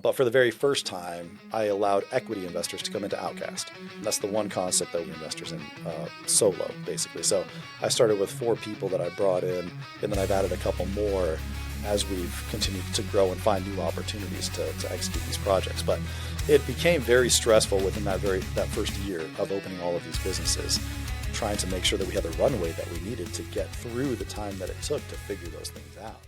But for the very first time, I allowed equity investors to come into Outcast. And that's the one concept that we investors in solo, basically. So I started with 4 people that I brought in, and then I've added a couple more as we've continued to grow and find new opportunities to execute these projects. But it became very stressful within that first year of opening all of these businesses, trying to make sure that we had the runway that we needed to get through the time that it took to figure those things out.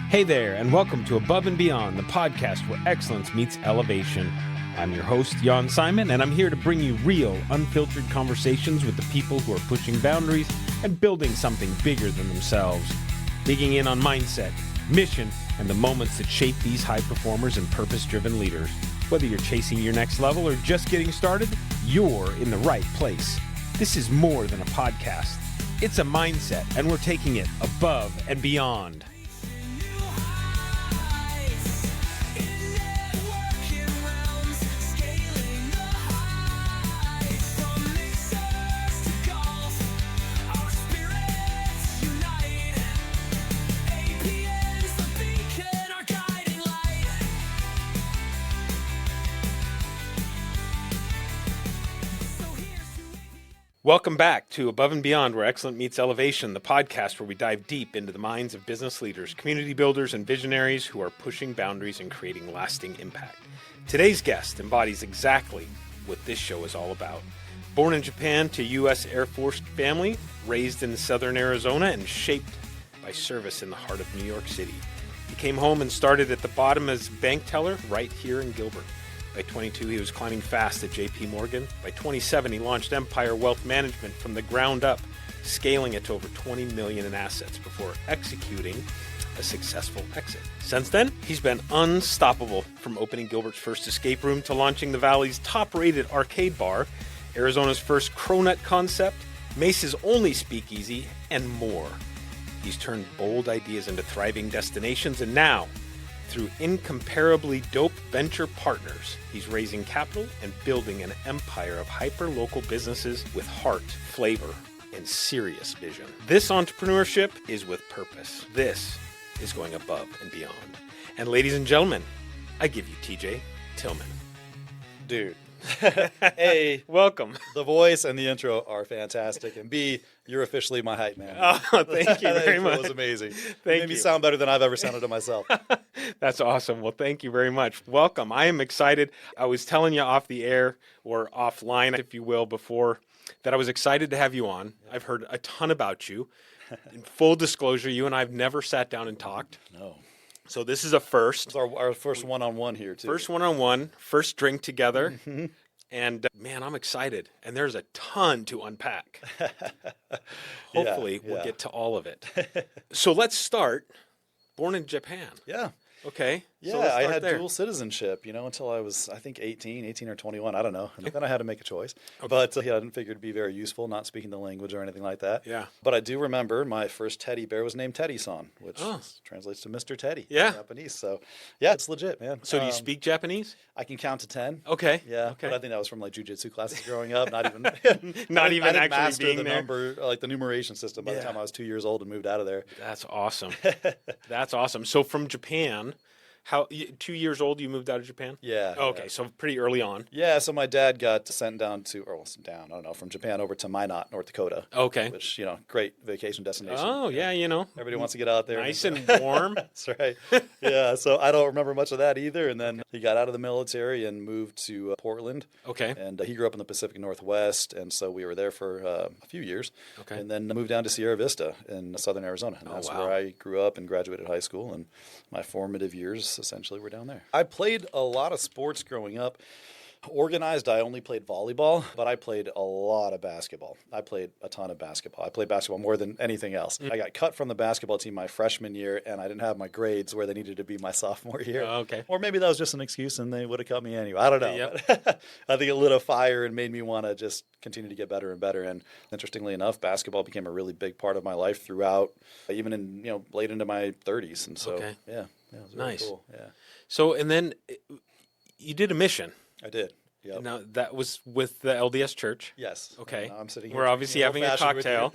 Hey there, and welcome to Above and Beyond, the podcast where excellence meets elevation. I'm your host, Jan Simon, and I'm here to bring you real, unfiltered conversations with the people who are pushing boundaries and building something bigger than themselves. Digging in on mindset, mission, and the moments that shape these high performers and purpose-driven leaders. Whether you're chasing your next level or just getting started, you're in the right place. This is more than a podcast. It's a mindset, and we're taking it above and beyond. Welcome back to Above and Beyond, where excellence meets elevation, the podcast where we dive deep into the minds of business leaders, community builders, and visionaries who are pushing boundaries and creating lasting impact. Today's guest embodies exactly what this show is all about. Born in Japan to U.S. Air Force family, raised in southern Arizona, and shaped by service in the heart of New York City. He came home and started at the bottom as bank teller right here in Gilbert. By 22, he was climbing fast at J.P. Morgan. By 27, he launched Empire Wealth Management from the ground up, scaling it to over $20 million in assets before executing a successful exit. Since then, he's been unstoppable, from opening Gilbert's first escape room to launching the Valley's top-rated arcade bar, Arizona's first cronut concept, Mesa's only speakeasy, and more. He's turned bold ideas into thriving destinations, and now, through Incomparably Dope Venture Partners, he's raising capital and building an empire of hyper-local businesses with heart, flavor, and serious vision. This entrepreneurship is with purpose. This is going above and beyond. And ladies and gentlemen, I give you TJ Tillman. Dude. A, welcome. The voice and the intro are fantastic, and B, you're officially my hype man. Oh, thank you very much. It was amazing. Thank you. Made me sound better than I've ever sounded to myself. That's awesome. Well, thank you very much. Welcome. I am excited. I was telling you off the air, or offline, if you will, before, that I was excited to have you on. I've heard a ton about you. In full disclosure, you and I have never sat down and talked. No. So this is a first. It's our first one-on-one here, too. First one-on-one, first drink together. Mm-hmm. And man, I'm excited. And there's a ton to unpack. Hopefully, we'll get to all of it. So let's start. Born in Japan. Yeah. Okay. Yeah, so let's I start had there. dual citizenship, until I was, I think, 18 or 21. I don't know. And then I had to make a choice. Okay. But I didn't figure it'd be very useful, not speaking the language or anything like that. Yeah. But I do remember my first teddy bear was named Teddy-san, which translates to Mr. Teddy in Japanese. So, yeah, it's legit, man. So do you speak Japanese? I can count to 10. Okay. Yeah. Okay. But I think that was from, jiu-jitsu classes growing up. Not even, not even I didn't actually master being the there. number, the numeration system by the time I was 2 years old and moved out of there. That's awesome. That's awesome. So from Japan, 2 years old, you moved out of Japan? Yeah. Okay, yeah. so pretty early on. Yeah, so my dad got sent down from Japan over to Minot, North Dakota. Okay. Which, great vacation destination. Oh, yeah, Everybody wants to get out there. Nice and warm. That's right. Yeah, so I don't remember much of that either. And then he got out of the military and moved to Portland. Okay. And he grew up in the Pacific Northwest, and so we were there for a few years. Okay. And then moved down to Sierra Vista in southern Arizona. And that's where I grew up and graduated high school, and my formative years essentially were down there. I played a lot of sports growing up. Organized, I only played volleyball, but I played a lot of basketball. I played a ton of basketball. I played basketball more than anything else. I got cut from the basketball team my freshman year, and I didn't have my grades where they needed to be my sophomore year. Okay. Or maybe that was just an excuse and they would have cut me anyway. I don't know. Yep. I think it lit a fire and made me want to just continue to get better and better. And interestingly enough, basketball became a really big part of my life throughout, even in, late into my 30s. And so, yeah, it was really nice. Cool. Yeah. So, and then you did a mission. I did. Yep. Now, that was with the LDS Church. Yes. Okay. I'm sitting here We're obviously having a cocktail.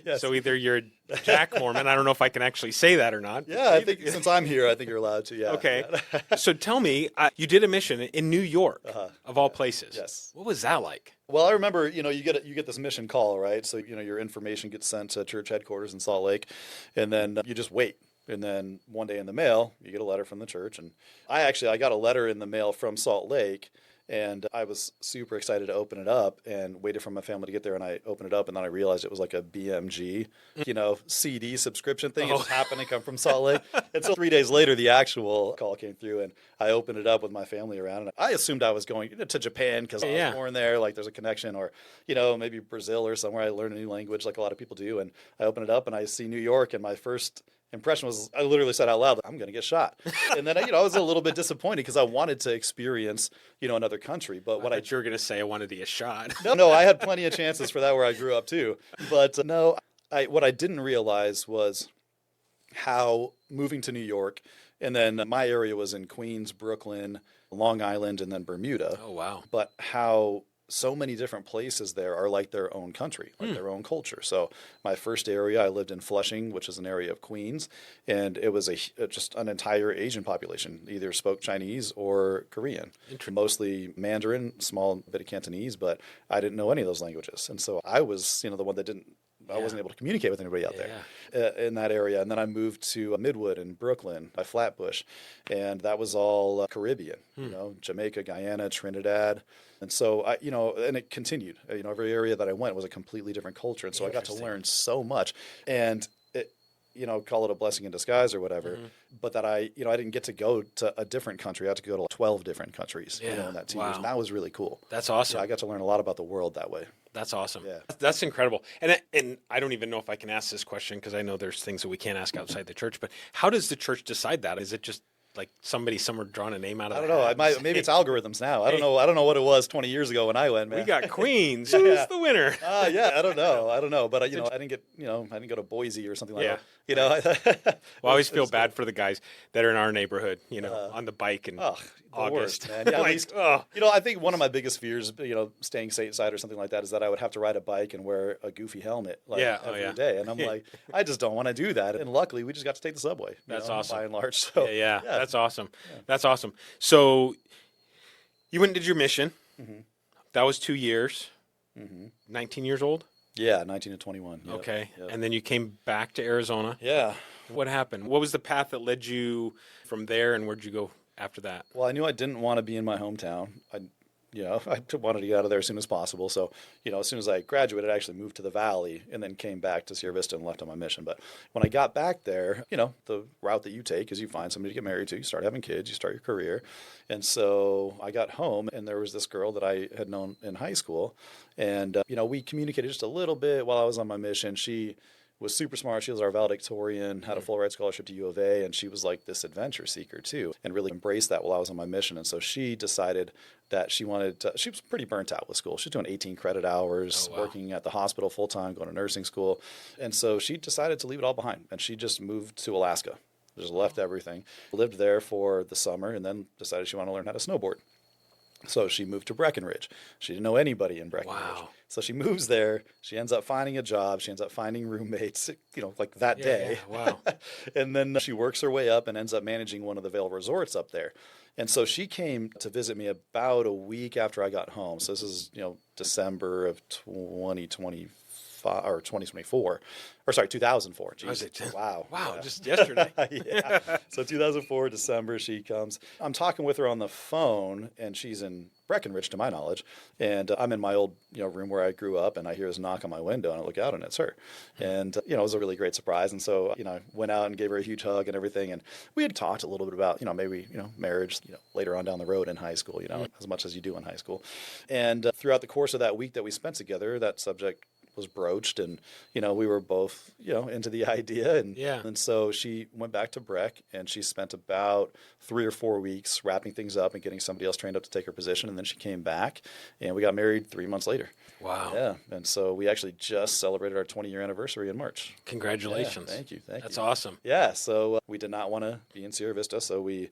Yes. So either you're a Jack Mormon. I don't know if I can actually say that or not. Yeah, I think since I'm here, I think you're allowed to. Yeah. Okay. Yeah. So tell me, you did a mission in New York, of all places. Yes. What was that like? Well, I remember, you get this mission call, right? So, your information gets sent to church headquarters in Salt Lake, and then you just wait. And then one day in the mail, you get a letter from the church. And I got a letter in the mail from Salt Lake, and I was super excited to open it up and waited for my family to get there. And I opened it up, and then I realized it was like a BMG, CD subscription thing. It just happened to come from Salt Lake. And so 3 days later, the actual call came through, and I opened it up with my family around. And I assumed I was going to Japan because I was born there, like there's a connection, or, maybe Brazil or somewhere. I learned a new language like a lot of people do. And I open it up, and I see New York, and my first impression was, I literally said out loud, I'm going to get shot. And then, I was a little bit disappointed because I wanted to experience, another country. But what you were going to say, I wanted to get shot. No, I had plenty of chances for that where I grew up too. But no, what I didn't realize was how moving to New York, and then my area was in Queens, Brooklyn, Long Island, and then Bermuda. Oh, wow. But how so many different places there are like their own country, like their own culture. So my first area, I lived in Flushing, which is an area of Queens, and it was just an entire Asian population, either spoke Chinese or Korean, mostly Mandarin, small bit of Cantonese, but I didn't know any of those languages. And so I was, the one that I wasn't able to communicate with anybody out there in that area. And then I moved to Midwood in Brooklyn by Flatbush, and that was all Caribbean, Jamaica, Guyana, Trinidad. And so and it continued, every area that I went was a completely different culture. And so I got to learn so much, and it, call it a blessing in disguise or whatever, but that I didn't get to go to a different country. I had to go to 12 different countries, in that 2 years. And that was really cool. That's awesome. I got to learn a lot about the world that way. That's awesome. Yeah. That's incredible. And I don't even know if I can ask this question because I know there's things that we can't ask outside the church, but how does the church decide that? Is it just like somebody somewhere drawing a name out of I don't know. Maybe it's algorithms now. I don't know what it was 20 years ago when I went, man. We got Queens. Who's the winner? I don't know. But I didn't go to Boise or something like that. Well, I always feel bad for the guys that are in our neighborhood, on the bike in August. Worst, man. Yeah, I think one of my biggest fears, staying stateside or something like that, is that I would have to ride a bike and wear a goofy helmet every day. And I'm like, I just don't want to do that. And luckily, we just got to take the subway. That's awesome. By and large. So, yeah. That's awesome. Yeah. That's awesome. So you went and did your mission. Mm-hmm. That was 2 years. Mm-hmm. 19 years old? Yeah, 19 to 21. Yep. Okay. Yep. And then you came back to Arizona. Yeah. What happened? What was the path that led you from there, and where'd you go after that? Well, I knew I didn't want to be in my hometown. I wanted to get out of there as soon as possible. So, as soon as I graduated, I actually moved to the Valley and then came back to Sierra Vista and left on my mission. But when I got back there, the route that you take is you find somebody to get married to, you start having kids, you start your career. And so I got home, and there was this girl that I had known in high school. And, we communicated just a little bit while I was on my mission. She was super smart. She was our valedictorian, had a full ride scholarship to U of A, and she was like this adventure seeker too, and really embraced that while I was on my mission. And so she decided that she was pretty burnt out with school. She was doing 18 credit hours, working at the hospital full time, going to nursing school. And so she decided to leave it all behind, and she just moved to Alaska, just left everything, lived there for the summer, and then decided she wanted to learn how to snowboard. So she moved to Breckenridge. She didn't know anybody in Breckenridge. Wow. So she moves there. She ends up finding a job. She ends up finding roommates, like that day. Yeah, wow. And then she works her way up and ends up managing one of the Vail resorts up there. And so she came to visit me about a week after I got home. So this is, December of 2025 or 2024. Or sorry, 2004. Jeez. Wow. Wow, just yesterday. Yeah. So 2004, December, she comes. I'm talking with her on the phone, and she's in Breckenridge, to my knowledge. And I'm in my old room where I grew up, and I hear this knock on my window, and I look out, and it's her. And, it was a really great surprise. And so, I went out and gave her a huge hug and everything. And we had talked a little bit about, maybe, marriage, later on down the road in high school, as much as you do in high school. And throughout the course of that week that we spent together, that subject was broached, and we were both into the idea, and so she went back to Breck, and she spent about 3 or 4 weeks wrapping things up and getting somebody else trained up to take her position, and then she came back, and we got married 3 months later. Wow. Yeah, and so we actually just celebrated our 20-year anniversary in March. Congratulations. Yeah, thank you. That's awesome. Yeah, so we did not want to be in Sierra Vista, so we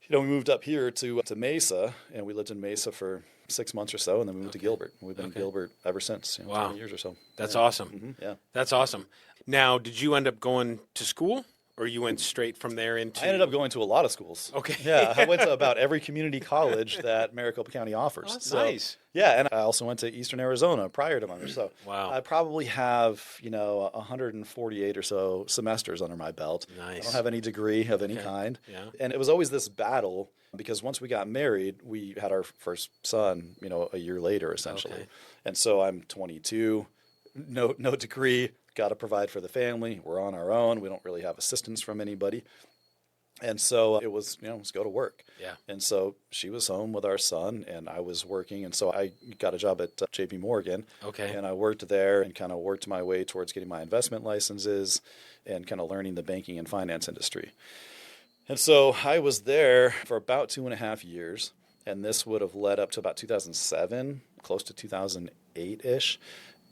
we moved up here to Mesa, and we lived in Mesa for 6 months or so, and then we moved to Gilbert. We've been in Gilbert ever since, Wow. 20 years or so. That's awesome. Mm-hmm. Yeah. That's awesome. Now, did you end up going to school, or you went straight from there into? I ended up going to a lot of schools. Okay. Yeah, I went to about every community college that Maricopa County offers. Oh, that's nice. Yeah, and I also went to Eastern Arizona prior to mine. So Wow. I probably have, 148 or so semesters under my belt. Nice. I don't have any degree of any kind. Yeah. And it was always this battle because once we got married, we had our first son, a year later, essentially. Okay. And so I'm 22, no degree, got to provide for the family. We're on our own. We don't really have assistance from anybody. And so it was, let's go to work. Yeah. And so she was home with our son, and I was working. And so I got a job at JP Morgan. Okay. And I worked there and kind of worked my way towards getting my investment licenses and kind of learning the banking and finance industry. And so I was there for about 2.5 years. And this would have led up to about 2007, close to 2008-ish.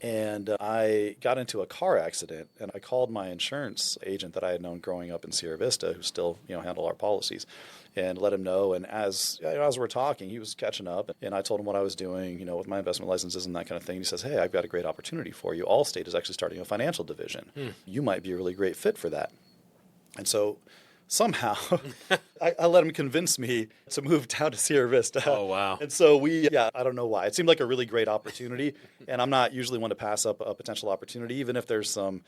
And I got into a car accident, and I called my insurance agent that I had known growing up in Sierra Vista, who still, handled our policies, and let him know. And as we're talking, he was catching up, and I told him what I was doing, with my investment licenses and that kind of thing. He says, "Hey, I've got a great opportunity for you. Allstate is actually starting a financial division. You might be a really great fit for that." And so somehow I let him convince me to move down to Sierra Vista. Oh, wow. And so I don't know why. It seemed like a really great opportunity. And I'm not usually one to pass up a potential opportunity, even if there's some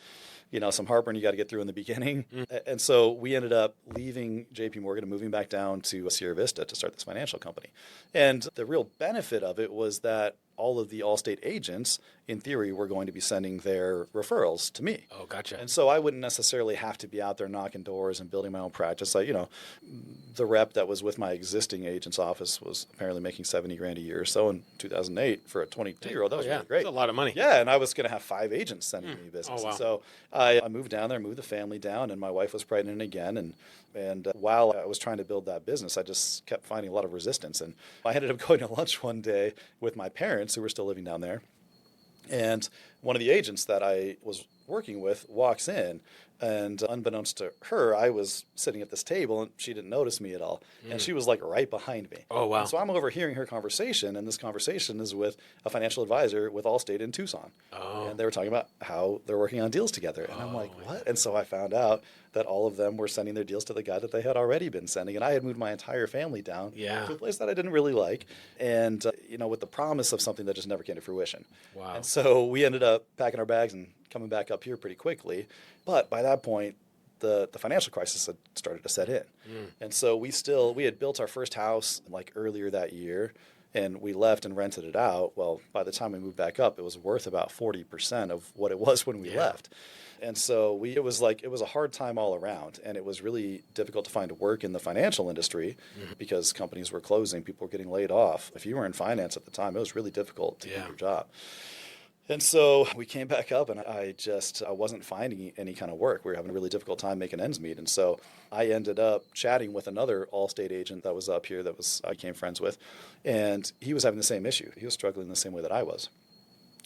heartburn you got to get through in the beginning. And so we ended up leaving JP Morgan and moving back down to Sierra Vista to start this financial company. And the real benefit of it was that all of the Allstate agents, in theory, were going to be sending their referrals to me. Oh, gotcha. And so I wouldn't necessarily have to be out there knocking doors and building my own practice. The rep that was with my existing agent's office was apparently making $70,000 a year or so in 2008 for a 22-year-old. That was really great. That's a lot of money. Yeah, and I was going to have 5 agents sending me business. Oh, wow. And so I moved down there, moved the family down, and my wife was pregnant again. And while I was trying to build that business, I just kept finding a lot of resistance. And I ended up going to lunch one day with my parents, who were still living down there. And one of the agents that I was working with walks in, and unbeknownst to her, I was sitting at this table, and she didn't notice me at all. And she was like right behind me. Oh, wow. And so I'm overhearing her conversation, and this conversation is with a financial advisor with Allstate in Tucson. Oh. And they were talking about how they're working on deals together. And I'm like, what? And so I found out that all of them were sending their deals to the guy that they had already been sending. And I had moved my entire family down to a place that I didn't really like. And, with the promise of something that just never came to fruition. Wow. And so we ended up packing our bags and coming back up here pretty quickly. But by that point, the financial crisis had started to set in. And so we had built our first house like earlier that year, and we left and rented it out. Well, by the time we moved back up, it was worth about 40% of what it was when we left. And so it was a hard time all around, and it was really difficult to find work in the financial industry because companies were closing, people were getting laid off. If you were in finance at the time, it was really difficult to get your job. And so we came back up, and I wasn't finding any kind of work. We were having a really difficult time making ends meet. And so I ended up chatting with another Allstate agent that was up here I became friends with, and he was having the same issue. He was struggling the same way that I was.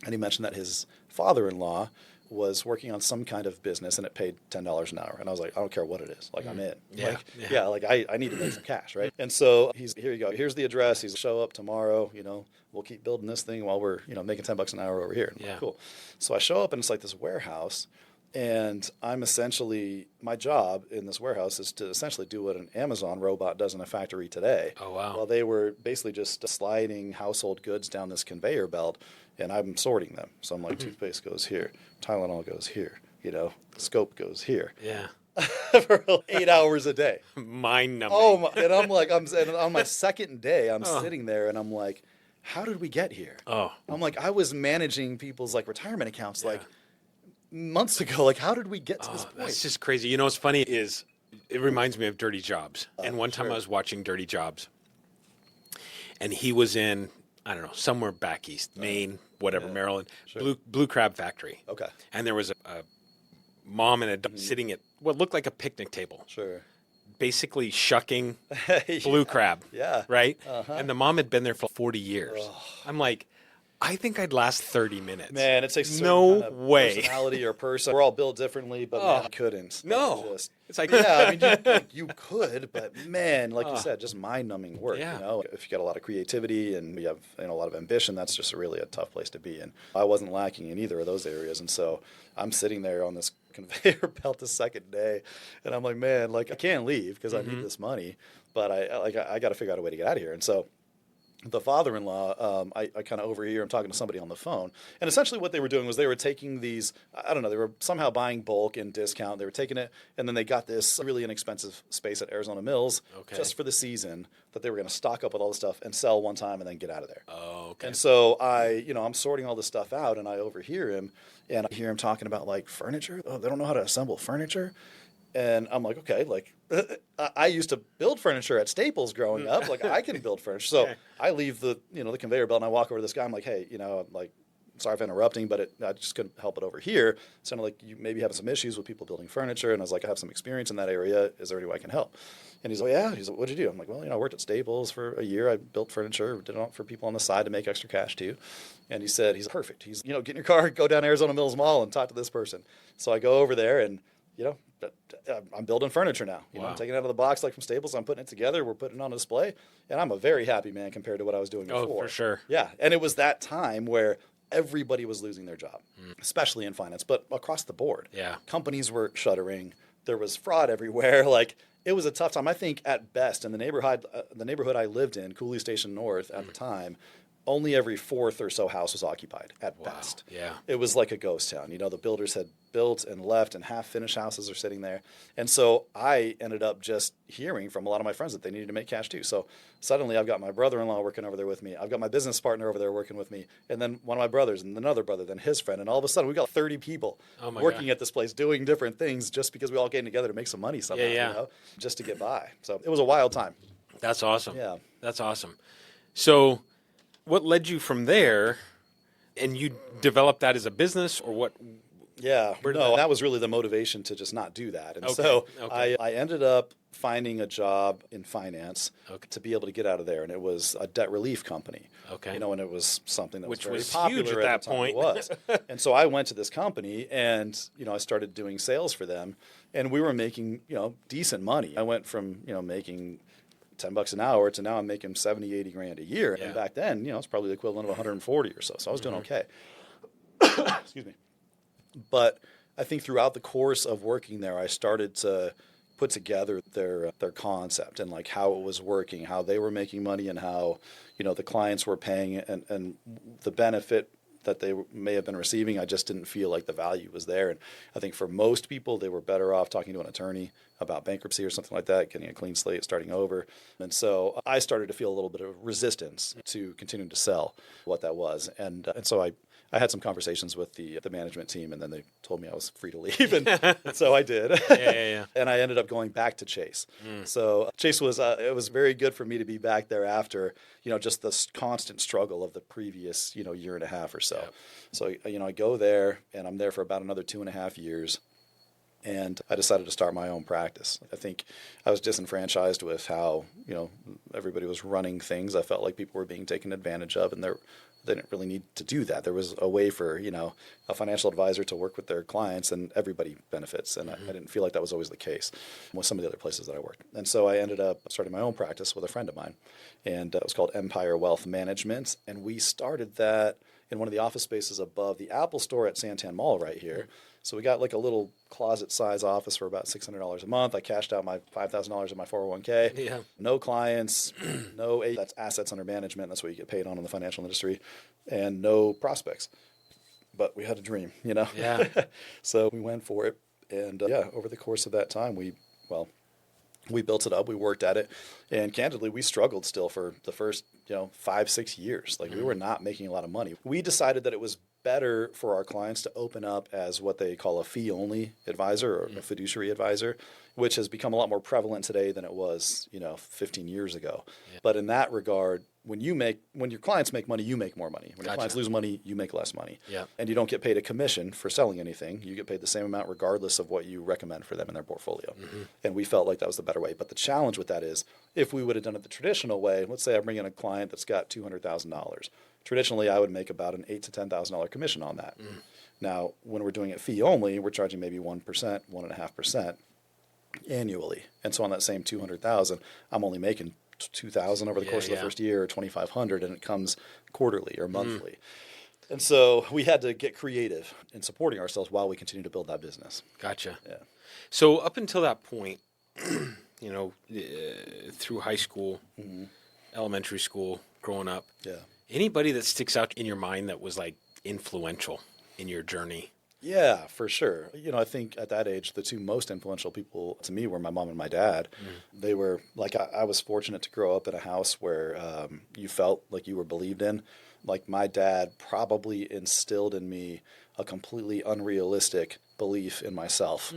And he mentioned that his father-in-law was working on some kind of business, and it paid $10 an hour. And I was like, I don't care what it is. Like, I'm in. I need to make some cash, right? And so here you go. Here's the address. He's show up tomorrow. We'll keep building this thing while we're, making $10 an hour over here. And I'm like, cool. So I show up, and it's like this warehouse, and I'm essentially, my job in this warehouse is to essentially do what an Amazon robot does in a factory today. Oh, wow. Well, they were basically just sliding household goods down this conveyor belt, and I'm sorting them. So I'm like, toothpaste goes here, Tylenol goes here, scope goes here. Yeah. For 8 hours a day. Mind-numbing. Oh, my, and I'm like, and on my second day, I'm sitting there, and I'm like, how did we get here? Oh. I'm like, I was managing people's retirement accounts months ago. How did we get to this point? That's just crazy. What's funny is it reminds me of Dirty Jobs. And one time I was watching Dirty Jobs, and he was in, I don't know, somewhere back east, Maine, whatever, Maryland, Blue Crab Factory. Okay. And there was a mom and a dog sitting at what looked like a picnic table. Sure. Basically shucking blue crab. Yeah. Right? And the mom had been there for 40 years. I'm like, I think I'd last 30 minutes. Man, it takes a certain no kind of way. personality or person. We're all built differently, but man, I couldn't. No. It's like, yeah, I mean, you could, but man, like you said, just mind-numbing work. Yeah. You know, if you got a lot of creativity and you have a lot of ambition, that's just really a tough place to be in. I wasn't lacking in either of those areas, and so I'm sitting there on this conveyor belt the second day, and I'm like, man, like I can't leave because I need this money, but I got to figure out a way to get out of here, and so. The father-in-law, I kind of overhear him talking to somebody on the phone. And essentially what they were doing was they were taking these, I don't know, they were somehow buying bulk and discount. They were taking it, and then they got this really inexpensive space at Arizona Mills just for the season that they were going to stock up with all the stuff and sell one time and then get out of there. Oh, okay. And so I'm sorting all this stuff out, and I overhear him, and I hear him talking about, like, furniture. Oh, they don't know how to assemble furniture. And I'm like, okay, like I used to build furniture at Staples growing up. Like I can build furniture. So I leave the conveyor belt and I walk over to this guy. I'm like, hey, like, sorry for interrupting, but I just couldn't help it over here. It sounded like you maybe having some issues with people building furniture. And I was like, I have some experience in that area. Is there any way I can help? And he's like, yeah. He's like, what'd you do? I'm like, well, I worked at Staples for a year. I built furniture, did it for people on the side to make extra cash too. And he said, he's perfect. He's, get in your car, go down Arizona Mills Mall and talk to this person. So I go over there and, I'm building furniture now. I'm taking it out of the box like from Staples. I'm putting it together. We're putting it on display. And I'm a very happy man compared to what I was doing before. Oh, for sure. Yeah. And it was that time where everybody was losing their job, especially in finance, but across the board. Yeah. Companies were shuttering. There was fraud everywhere. Like it was a tough time. I think at best in the neighborhood I lived in, Cooley Station North at the time, only every fourth or so house was occupied at best. Yeah. It was like a ghost town. The builders had built and left and half-finished houses are sitting there. And so I ended up just hearing from a lot of my friends that they needed to make cash too. So suddenly I've got my brother-in-law working over there with me. I've got my business partner over there working with me. And then one of my brothers and another brother, then his friend. And all of a sudden we got 30 people working at this place doing different things just because we all came together to make some money somehow, just to get by. So it was a wild time. That's awesome. Yeah. That's awesome. So what led you from there, and you developed that as a business, or what? Yeah, that was really the motivation to just not do that. And so I ended up finding a job in finance to be able to get out of there. And it was a debt relief company. Okay. And it was something that was very popular huge at that point. It was. And so I went to this company and, I started doing sales for them. And we were making, decent money. I went from, making $10 an hour to now I'm making 70, 80 grand a year. And back then, it's probably the equivalent of 140 or so. So I was doing okay. Excuse me. But I think throughout the course of working there, I started to put together their concept and like how it was working, how they were making money, and how the clients were paying, and the benefit that they may have been receiving. I just didn't feel like the value was there. And I think for most people, they were better off talking to an attorney about bankruptcy or something like that, getting a clean slate, starting over. And so I started to feel a little bit of resistance to continuing to sell what that was. And so I had some conversations with the management team, and then they told me I was free to leave, and so I did. And I ended up going back to Chase. So Chase was it was very good for me to be back there after just the constant struggle of the previous year and a half or so. Yep. So I go there, and I'm there for about another 2.5 years. And I decided to start my own practice. I think I was disenfranchised with how, everybody was running things. I felt like people were being taken advantage of, and they didn't really need to do that. There was a way for, a financial advisor to work with their clients, and everybody benefits. And I didn't feel like that was always the case with some of the other places that I worked. And so I ended up starting my own practice with a friend of mine. And it was called Empire Wealth Management. And we started that in one of the office spaces above the Apple store at Santan Mall right here. So we got like a little closet-size office for about $600 a month. I cashed out my $5,000 in my 401k. Yeah. No clients, that's assets under management. That's what you get paid on in the financial industry, and no prospects. But we had a dream, Yeah. So we went for it, and over the course of that time, we built it up. We worked at it, and candidly, we struggled still for the first 5-6 years. Like we were not making a lot of money. We decided that it was better for our clients to open up as what they call a fee-only advisor or a fiduciary advisor, which has become a lot more prevalent today than it was, 15 years ago. Yeah. But in that regard, when your clients make money, you make more money. When your clients lose money, you make less money. Yeah. And you don't get paid a commission for selling anything. You get paid the same amount regardless of what you recommend for them in their portfolio. And we felt like that was the better way. But the challenge with that is, if we would have done it the traditional way, let's say I bring in a client that's got $200,000. Traditionally, I would make about an $8,000 to $10,000 commission on that. Now, when we're doing it fee only, we're charging maybe 1%, 1.5% annually. And so on that same 200,000, I'm only making 2,000 over the course of the first year, or 2,500, and it comes quarterly or monthly. And so we had to get creative in supporting ourselves while we continue to build that business. Gotcha. Yeah. So up until that point, through high school, elementary school, growing up, anybody that sticks out in your mind that was like influential in your journey? Yeah, for sure. I think at that age, the two most influential people to me were my mom and my dad. They were like, I was fortunate to grow up in a house where you felt like you were believed in. Like my dad probably instilled in me a completely unrealistic belief in myself,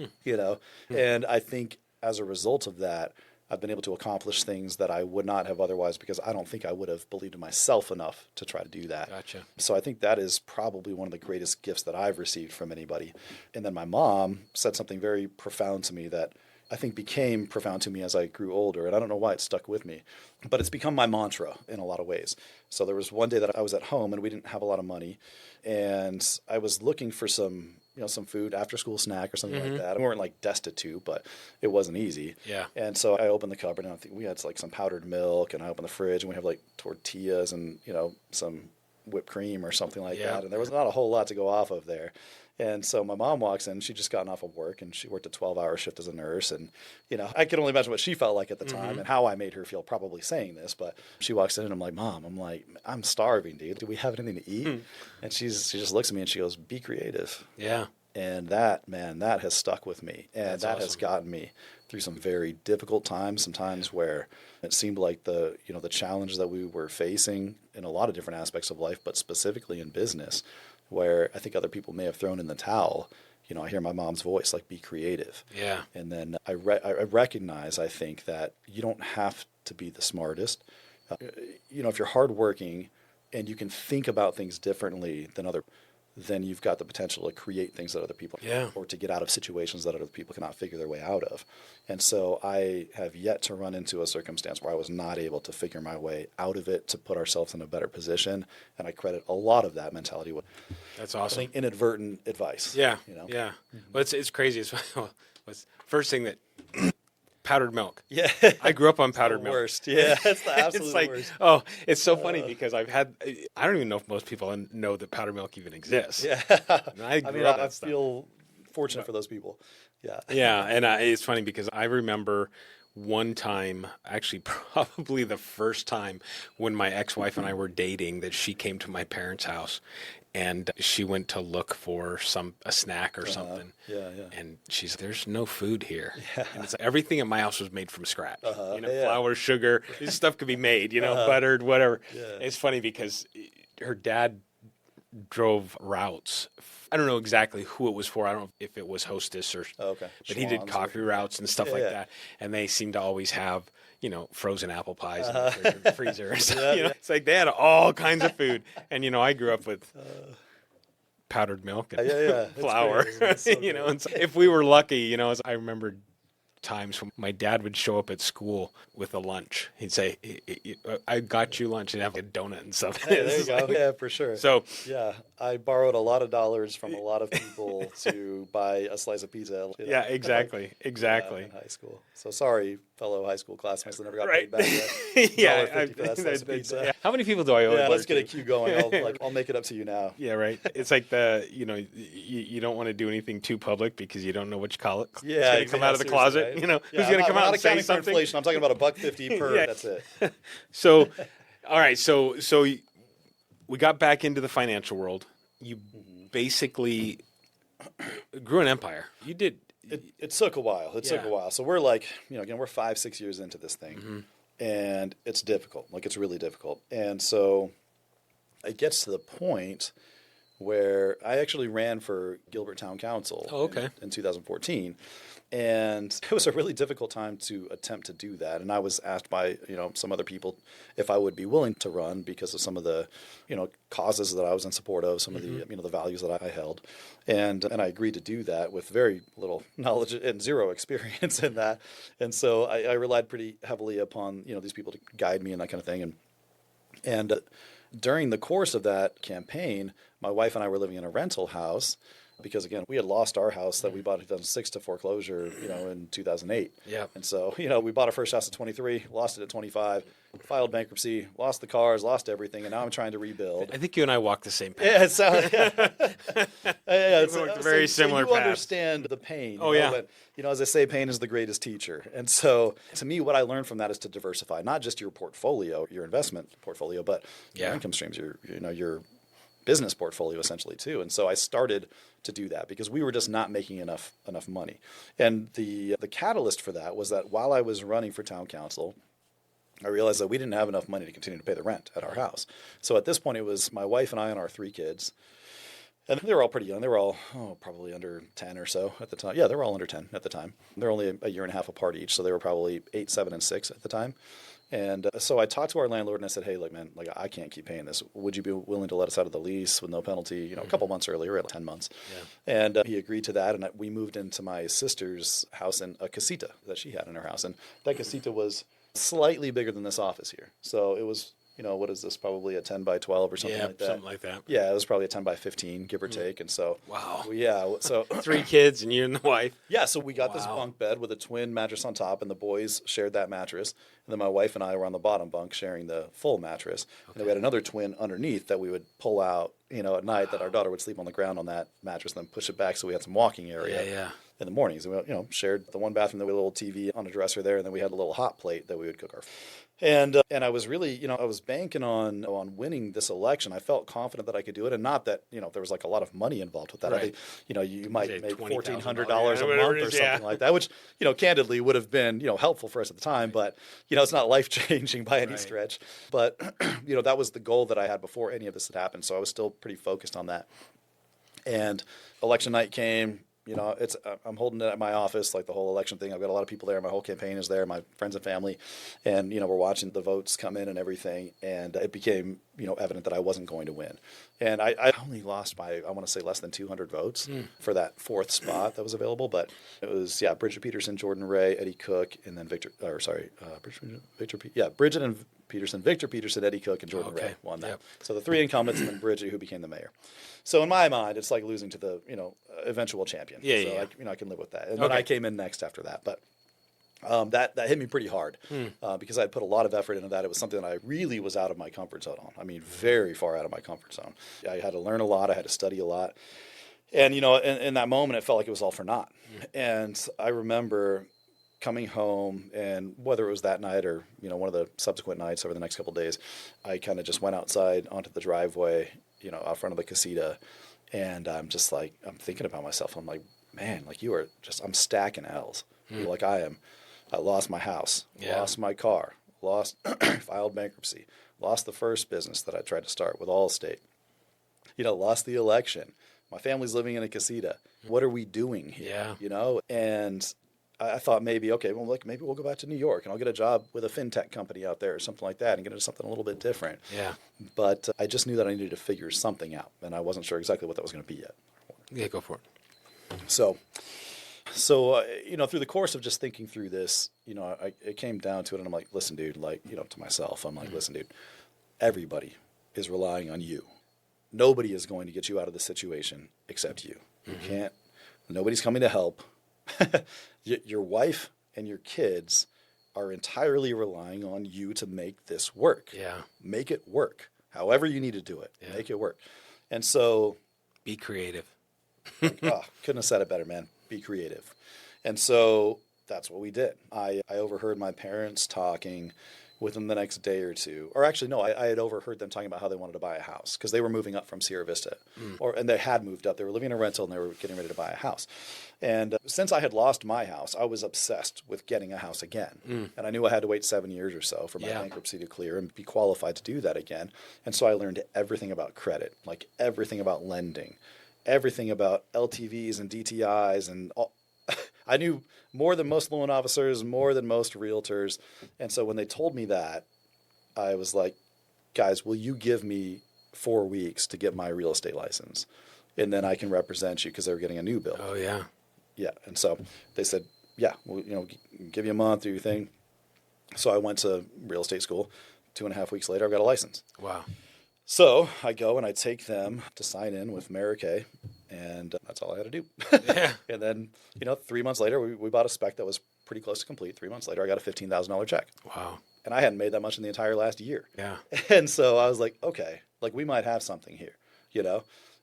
and I think as a result of that, I've been able to accomplish things that I would not have otherwise, because I don't think I would have believed in myself enough to try to do that. Gotcha. So I think that is probably one of the greatest gifts that I've received from anybody. And then my mom said something very profound to me that I think became profound to me as I grew older. And I don't know why it stuck with me, but it's become my mantra in a lot of ways. So there was one day that I was at home and we didn't have a lot of money. And I was looking for some food, after school snack or something like that. We weren't like destitute, but it wasn't easy. Yeah. And so I opened the cupboard and I think we had like some powdered milk, and I opened the fridge and we have like tortillas and, some whipped cream or something like that. And there was not a whole lot to go off of there. And so my mom walks in, she'd just gotten off of work and she worked a 12-hour shift as a nurse. And, I can only imagine what she felt like at the time and how I made her feel probably saying this. But she walks in and I'm like, Mom, I'm starving, dude. Do we have anything to eat? And she just looks at me and she goes, be creative. Yeah. And that has stuck with me. And That's that awesome. has gotten me through some very difficult times, some times where it seemed like the challenges that we were facing in a lot of different aspects of life, but specifically in business, where I think other people may have thrown in the towel. I hear my mom's voice, like, be creative. Yeah. And then I recognize, I think, that you don't have to be the smartest. If you're hardworking and you can think about things differently than then you've got the potential to create things that other people or to get out of situations that other people cannot figure their way out of. And so I have yet to run into a circumstance where I was not able to figure my way out of it to put ourselves in a better position. And I credit a lot of that mentality with, That's awesome. I think, inadvertent advice. Yeah. Yeah. Well, it's crazy. It's first thing that powdered milk. Yeah. I grew up on powdered milk. Worst. Yeah. It's the absolute It's like, worst. oh, it's so funny because I don't even know if most people know that powdered milk even exists. Yeah. And I feel fortunate for those people. Yeah. Yeah. And it's funny because I remember one time, actually probably the first time when my ex-wife and I were dating, that she came to my parents' house and she went to look for a snack or something. Yeah. And she's, there's no food here. Yeah. And it's everything at my house was made from scratch. Flour, sugar, this stuff could be made, buttered, whatever. Yeah. It's funny because her dad drove routes. I don't know exactly who it was for. I don't know if it was Hostess or, but he did coffee routes and stuff like that. And they seemed to always have, frozen apple pies in the freezer. So, it's like they had all kinds of food. And, I grew up with powdered milk and flour, and so if we were lucky, I remember times when my dad would show up at school with a lunch. He'd say, I got you lunch, and have a donut and stuff. Hey, there you go. Yeah, for sure. So yeah, I borrowed a lot of dollars from a lot of people to buy a slice of pizza. Yeah, exactly. In high school. So sorry, fellow high school classmates that never got paid back yet. Yeah, for that slice of pizza. Yeah. How many people do I owe? Yeah, let's get a queue going. I'll make it up to you now. Yeah, right. It's like you don't want to do anything too public because you don't know which college is going to come out of the closet. Right? Who's going to come out and say something? Inflation. I'm talking about $1.50 per. Yeah. That's it. So, all right. So we got back into the financial world. You basically grew an empire. You did. It took a while. It took a while. So we're like, again, we're 5-6 years into this thing, and it's difficult. Like, it's really difficult. And so it gets to the point where I actually ran for Gilbert Town Council in 2014. And it was a really difficult time to attempt to do that. And I was asked by, some other people if I would be willing to run because of some of the, causes that I was in support of, some of the, the values that I held. And I agreed to do that with very little knowledge and zero experience in that. And so I relied pretty heavily upon, these people to guide me and that kind of thing. And during the course of that campaign, my wife and I were living in a rental house because, again, we had lost our house that we bought in 2006 to foreclosure, in 2008. Yeah. And so, we bought our first house at 23, lost it at 25, filed bankruptcy, lost the cars, lost everything, and now I'm trying to rebuild. I think you and I walked the same path. Yeah, it sounds it's a very similar so you path. understand the pain. Oh, yeah. But, as I say, pain is the greatest teacher. And so, to me, what I learned from that is to diversify, not just your portfolio, your investment portfolio, but your income streams, your business portfolio essentially too. And so I started to do that because we were just not making enough money. And the catalyst for that was that while I was running for town council, I realized that we didn't have enough money to continue to pay the rent at our house. So at this point, it was my wife and I and our 3 kids. And they were all pretty young. They were all probably under 10 or so at the time. Yeah, they were all under 10 at the time. They're only a year and a half apart each. So they were probably 8, 7, and 6 at the time. And so I talked to our landlord and I said, hey, look, man, I can't keep paying this. Would you be willing to let us out of the lease with no penalty? A couple months earlier, at 10 months. Yeah. And he agreed to that. And we moved into my sister's house in a casita that she had in her house. And that casita was slightly bigger than this office here. So it was, what is this? Probably a 10 by 12 or something like that. Something like that. Yeah, it was probably a 10 by 15, give or take. And so, wow. So 3 kids and you and the wife. Yeah, so we got this bunk bed with a twin mattress on top, and the boys shared that mattress. And then my wife and I were on the bottom bunk sharing the full mattress. Okay. And then we had another twin underneath that we would pull out, at night that our daughter would sleep on the ground on that mattress and then push it back so we had some walking area. In the mornings. And we, shared the one bathroom, that we had a little TV on a dresser there, and then we had a little hot plate that we would cook our. And I was really, I was banking on winning this election. I felt confident that I could do it, and not that there was like a lot of money involved with that. Right. I think you might make $1,400 a month or something like that, which candidly would have been helpful for us at the time, but it's not life changing by any stretch. But that was the goal that I had before any of this had happened, so I was still pretty focused on that. And election night came. I'm holding it at my office, like the whole election thing. I've got a lot of people there. My whole campaign is there, my friends and family. And, we're watching the votes come in and everything. And it became, evident that I wasn't going to win. And I only lost by, I want to say, less than 200 votes for that 4th spot that was available. But it was, Bridget Peterson, Jordan Ray, Eddie Cook, and then Bridget and Peterson, Victor Peterson, Eddie Cook, and Jordan Ray won that. Yep. So the 3 incumbents and then Bridget, who became the mayor. So in my mind, it's like losing to the eventual champion. I can live with that. And then I came in next after that, but that hit me pretty hard because I had put a lot of effort into that. It was something that I really was out of my comfort zone on. I mean, very far out of my comfort zone. I had to learn a lot. I had to study a lot, and in that moment, it felt like it was all for naught. And I remember coming home, and whether it was that night or one of the subsequent nights over the next couple of days, I kind of just went outside onto the driveway, out front of the casita, and I'm just like, I'm thinking about myself. I'm like, man, like I'm stacking L's. Like I am. I lost my house, lost my car, filed bankruptcy, lost the first business that I tried to start with Allstate, lost the election. My family's living in a casita. What are we doing here? And I thought maybe we'll go back to New York and I'll get a job with a fintech company out there or something like that and get into something a little bit different. Yeah. But I just knew that I needed to figure something out, and I wasn't sure exactly what that was going to be yet. Yeah, go for it. So through the course of just thinking through this, it came down to it, and I'm like, listen, dude, to myself, I'm like, listen, dude, everybody is relying on you. Nobody is going to get you out of the situation except you. You can't. Nobody's coming to help. Your wife and your kids are entirely relying on you to make this work. Yeah. Make it work. However you need to do it. Yeah. Make it work. And so... Be creative. Couldn't have said it better, man. Be creative. And so that's what we did. I overheard my parents talking within the next day or two. Or actually, no, I had overheard them talking about how they wanted to buy a house because they were moving up from Sierra Vista. And they had moved up. They were living in a rental and they were getting ready to buy a house. And since I had lost my house, I was obsessed with getting a house again. And I knew I had to wait 7 years or so for my bankruptcy to clear and be qualified to do that again. And so I learned everything about credit, like everything about lending, everything about LTVs and DTIs and I knew more than most loan officers, more than most realtors. And so when they told me that, I was like, guys, will you give me 4 weeks to get my real estate license? And then I can represent you, because they were getting a new build. Oh, yeah. Yeah. And so they said, yeah, we'll, give you a month, do your thing. So I went to real estate school. 2.5 weeks later, I got a license. Wow. So I go and I take them to sign in with Mary Kay, and that's all I had to do. Yeah. And then, 3 months later, we bought a spec that was pretty close to complete. 3 months later, I got a $15,000 check. Wow. And I hadn't made that much in the entire last year. Yeah. And so I was like, okay, like we might have something here,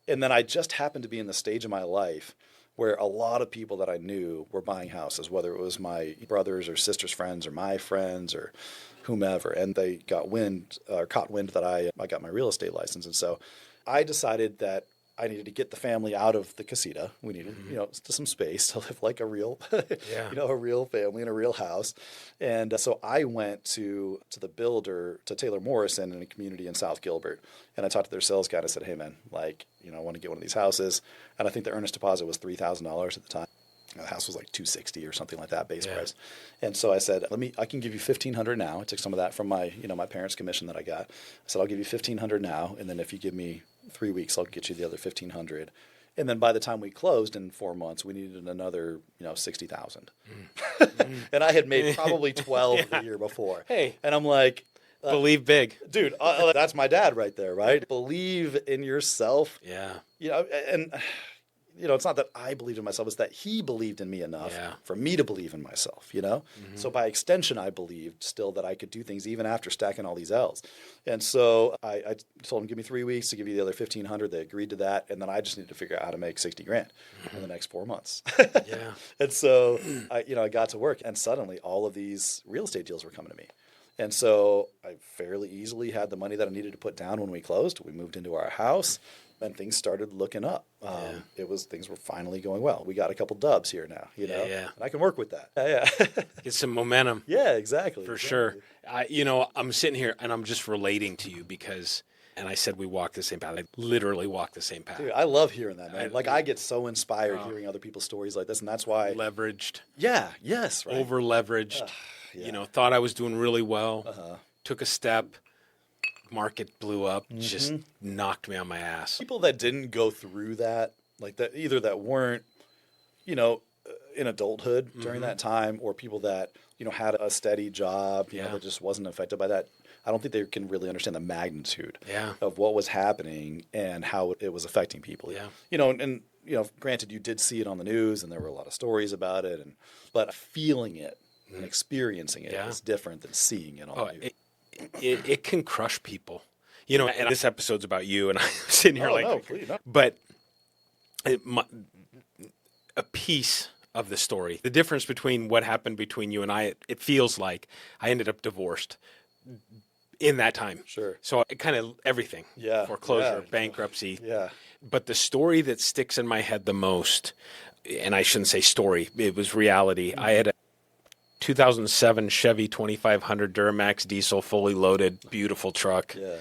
And then I just happened to be in the stage of my life where a lot of people that I knew were buying houses, whether it was my brothers or sisters' friends or my friends or whomever, and they got caught wind that I got my real estate license. And so I decided that I needed to get the family out of the casita. We needed, some space to live like a real, a real family in a real house. And so I went to the builder, to Taylor Morrison, in a community in South Gilbert. And I talked to their sales guy and I said, hey man, I want to get one of these houses. And I think the earnest deposit was $3,000 at the time. The house was like $260 or something like that base price. And so I said, I can give you $1,500 now. I took some of that from my, my parents' commission that I got. I said, I'll give you $1,500 now. And then if you give me 3 weeks, I'll get you the other $1,500. And then by the time we closed in 4 months, we needed another, $60,000. And I had made probably 12 the year before. Hey. And I'm like, believe big. Dude, that's my dad right there, right? Believe in yourself. Yeah. And it's not that I believed in myself, it's that he believed in me enough for me to believe in myself, So by extension, I believed still that I could do things even after stacking all these L's. And so I told him, give me 3 weeks to give you the other $1,500. They agreed to that. And then I just needed to figure out how to make $60,000 in the next 4 months. Yeah. And so I got to work, and suddenly all of these real estate deals were coming to me. And so I fairly easily had the money that I needed to put down when we closed. We moved into our house. And things started looking up. Things were finally going well. We got a couple dubs here now, Yeah. And I can work with that. Yeah. Get some momentum. Yeah, exactly. For sure. I'm sitting here and I'm just relating to you because, and I said we walk the same path. I literally walk the same path. Dude, I love hearing that, man. I get so inspired hearing other people's stories like this, and that's why. Leveraged. Yeah. Yes. Right. Over leveraged. Thought I was doing really well. Took a step. Market blew up, just knocked me on my ass. People that didn't go through that, either that weren't, in adulthood during that time, or people that, had a steady job, that just wasn't affected by that. I don't think they can really understand the magnitude of what was happening and how it was affecting people. Yeah. And granted, you did see it on the news and there were a lot of stories about it, but feeling it and experiencing it is different than seeing it on the news. It can crush people, and this episode's about you, and I'm sitting here please, no. But a piece of the story, the difference between what happened between you and I, it feels like I ended up divorced in that time. Sure. So it kind of everything. Yeah. Foreclosure, bankruptcy. Yeah. But the story that sticks in my head the most, and I shouldn't say story, it was reality. I had a 2007 Chevy 2500 Duramax diesel, fully loaded, beautiful truck. Yeah.